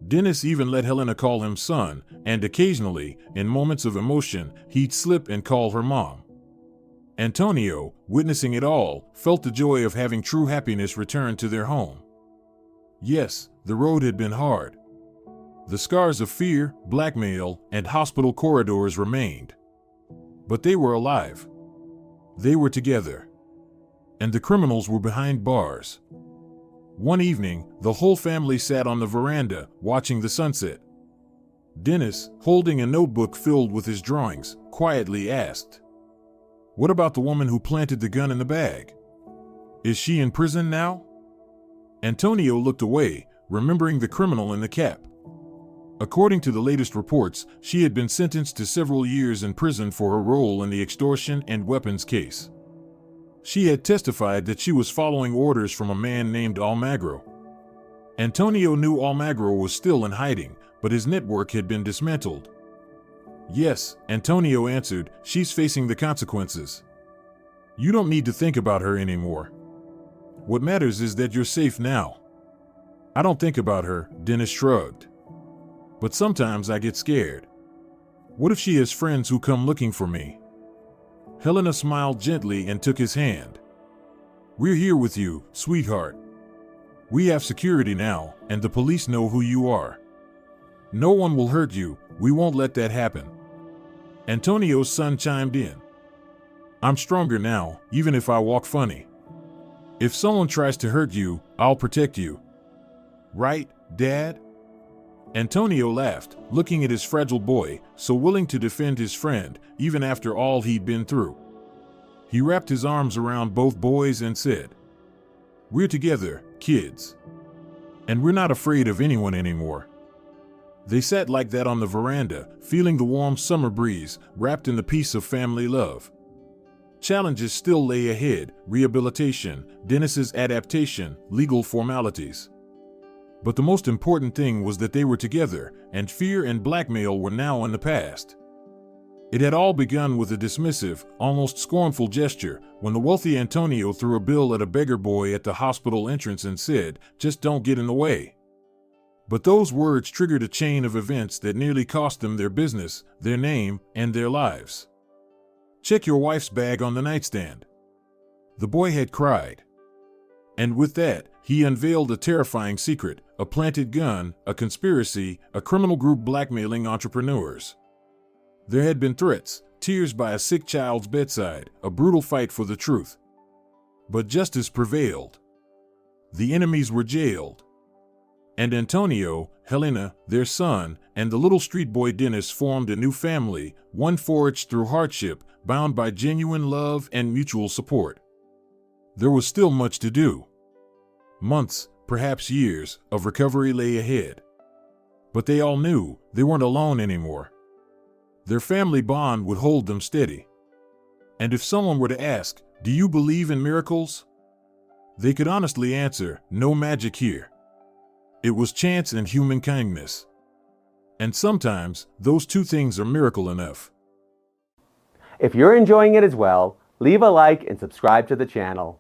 Speaker 2: Dennis even let Helena call him son, and occasionally, in moments of emotion, he'd slip and call her mom. Antonio, witnessing it all, felt the joy of having true happiness return to their home. Yes, the road had been hard. The scars of fear, blackmail, and hospital corridors remained. But they were alive. They were together. And the criminals were behind bars. One evening, the whole family sat on the veranda, watching the sunset. Dennis, holding a notebook filled with his drawings, quietly asked, "What about the woman who planted the gun in the bag? Is she in prison now?" Antonio looked away, remembering the criminal in the cap. According to the latest reports, she had been sentenced to several years in prison for her role in the extortion and weapons case. She had testified that she was following orders from a man named Almagro. Antonio knew Almagro was still in hiding, but his network had been dismantled. "Yes," Antonio answered, "she's facing the consequences. You don't need to think about her anymore. What matters is that you're safe now." "I don't think about her," Dennis shrugged. "But sometimes I get scared. What if she has friends who come looking for me?" Helena smiled gently and took his hand. "We're here with you, sweetheart. We have security now, and the police know who you are. No one will hurt you. We won't let that happen." Antonio's son chimed in. "I'm stronger now, even if I walk funny. If someone tries to hurt you, I'll protect you. Right, Dad?" Antonio laughed, looking at his fragile boy, so willing to defend his friend, even after all he'd been through. He wrapped his arms around both boys and said, "We're together, kids. And we're not afraid of anyone anymore." They sat like that on the veranda, feeling the warm summer breeze, wrapped in the peace of family love. Challenges still lay ahead: rehabilitation, Dennis's adaptation, legal formalities. But the most important thing was that they were together, and fear and blackmail were now in the past. It had all begun with a dismissive, almost scornful gesture, when the wealthy Antonio threw a bill at a beggar boy at the hospital entrance and said, "Just don't get in the way." But those words triggered a chain of events that nearly cost them their business, their name, and their lives. "Check your wife's bag on the nightstand." The boy had cried. And with that, he unveiled a terrifying secret: a planted gun, a conspiracy, a criminal group blackmailing entrepreneurs. There had been threats, tears by a sick child's bedside, a brutal fight for the truth. But justice prevailed. The enemies were jailed. And Antonio, Helena, their son, and the little street boy Dennis formed a new family, one forged through hardship, bound by genuine love and mutual support. There was still much to do. Months, perhaps years, of recovery lay ahead. But they all knew they weren't alone anymore. Their family bond would hold them steady. And if someone were to ask, "Do you believe in miracles?" they could honestly answer, "No magic here." It was chance and human kindness. And sometimes, those two things are miracle enough.
Speaker 1: If you're enjoying it as well, Leave a like and subscribe to the channel.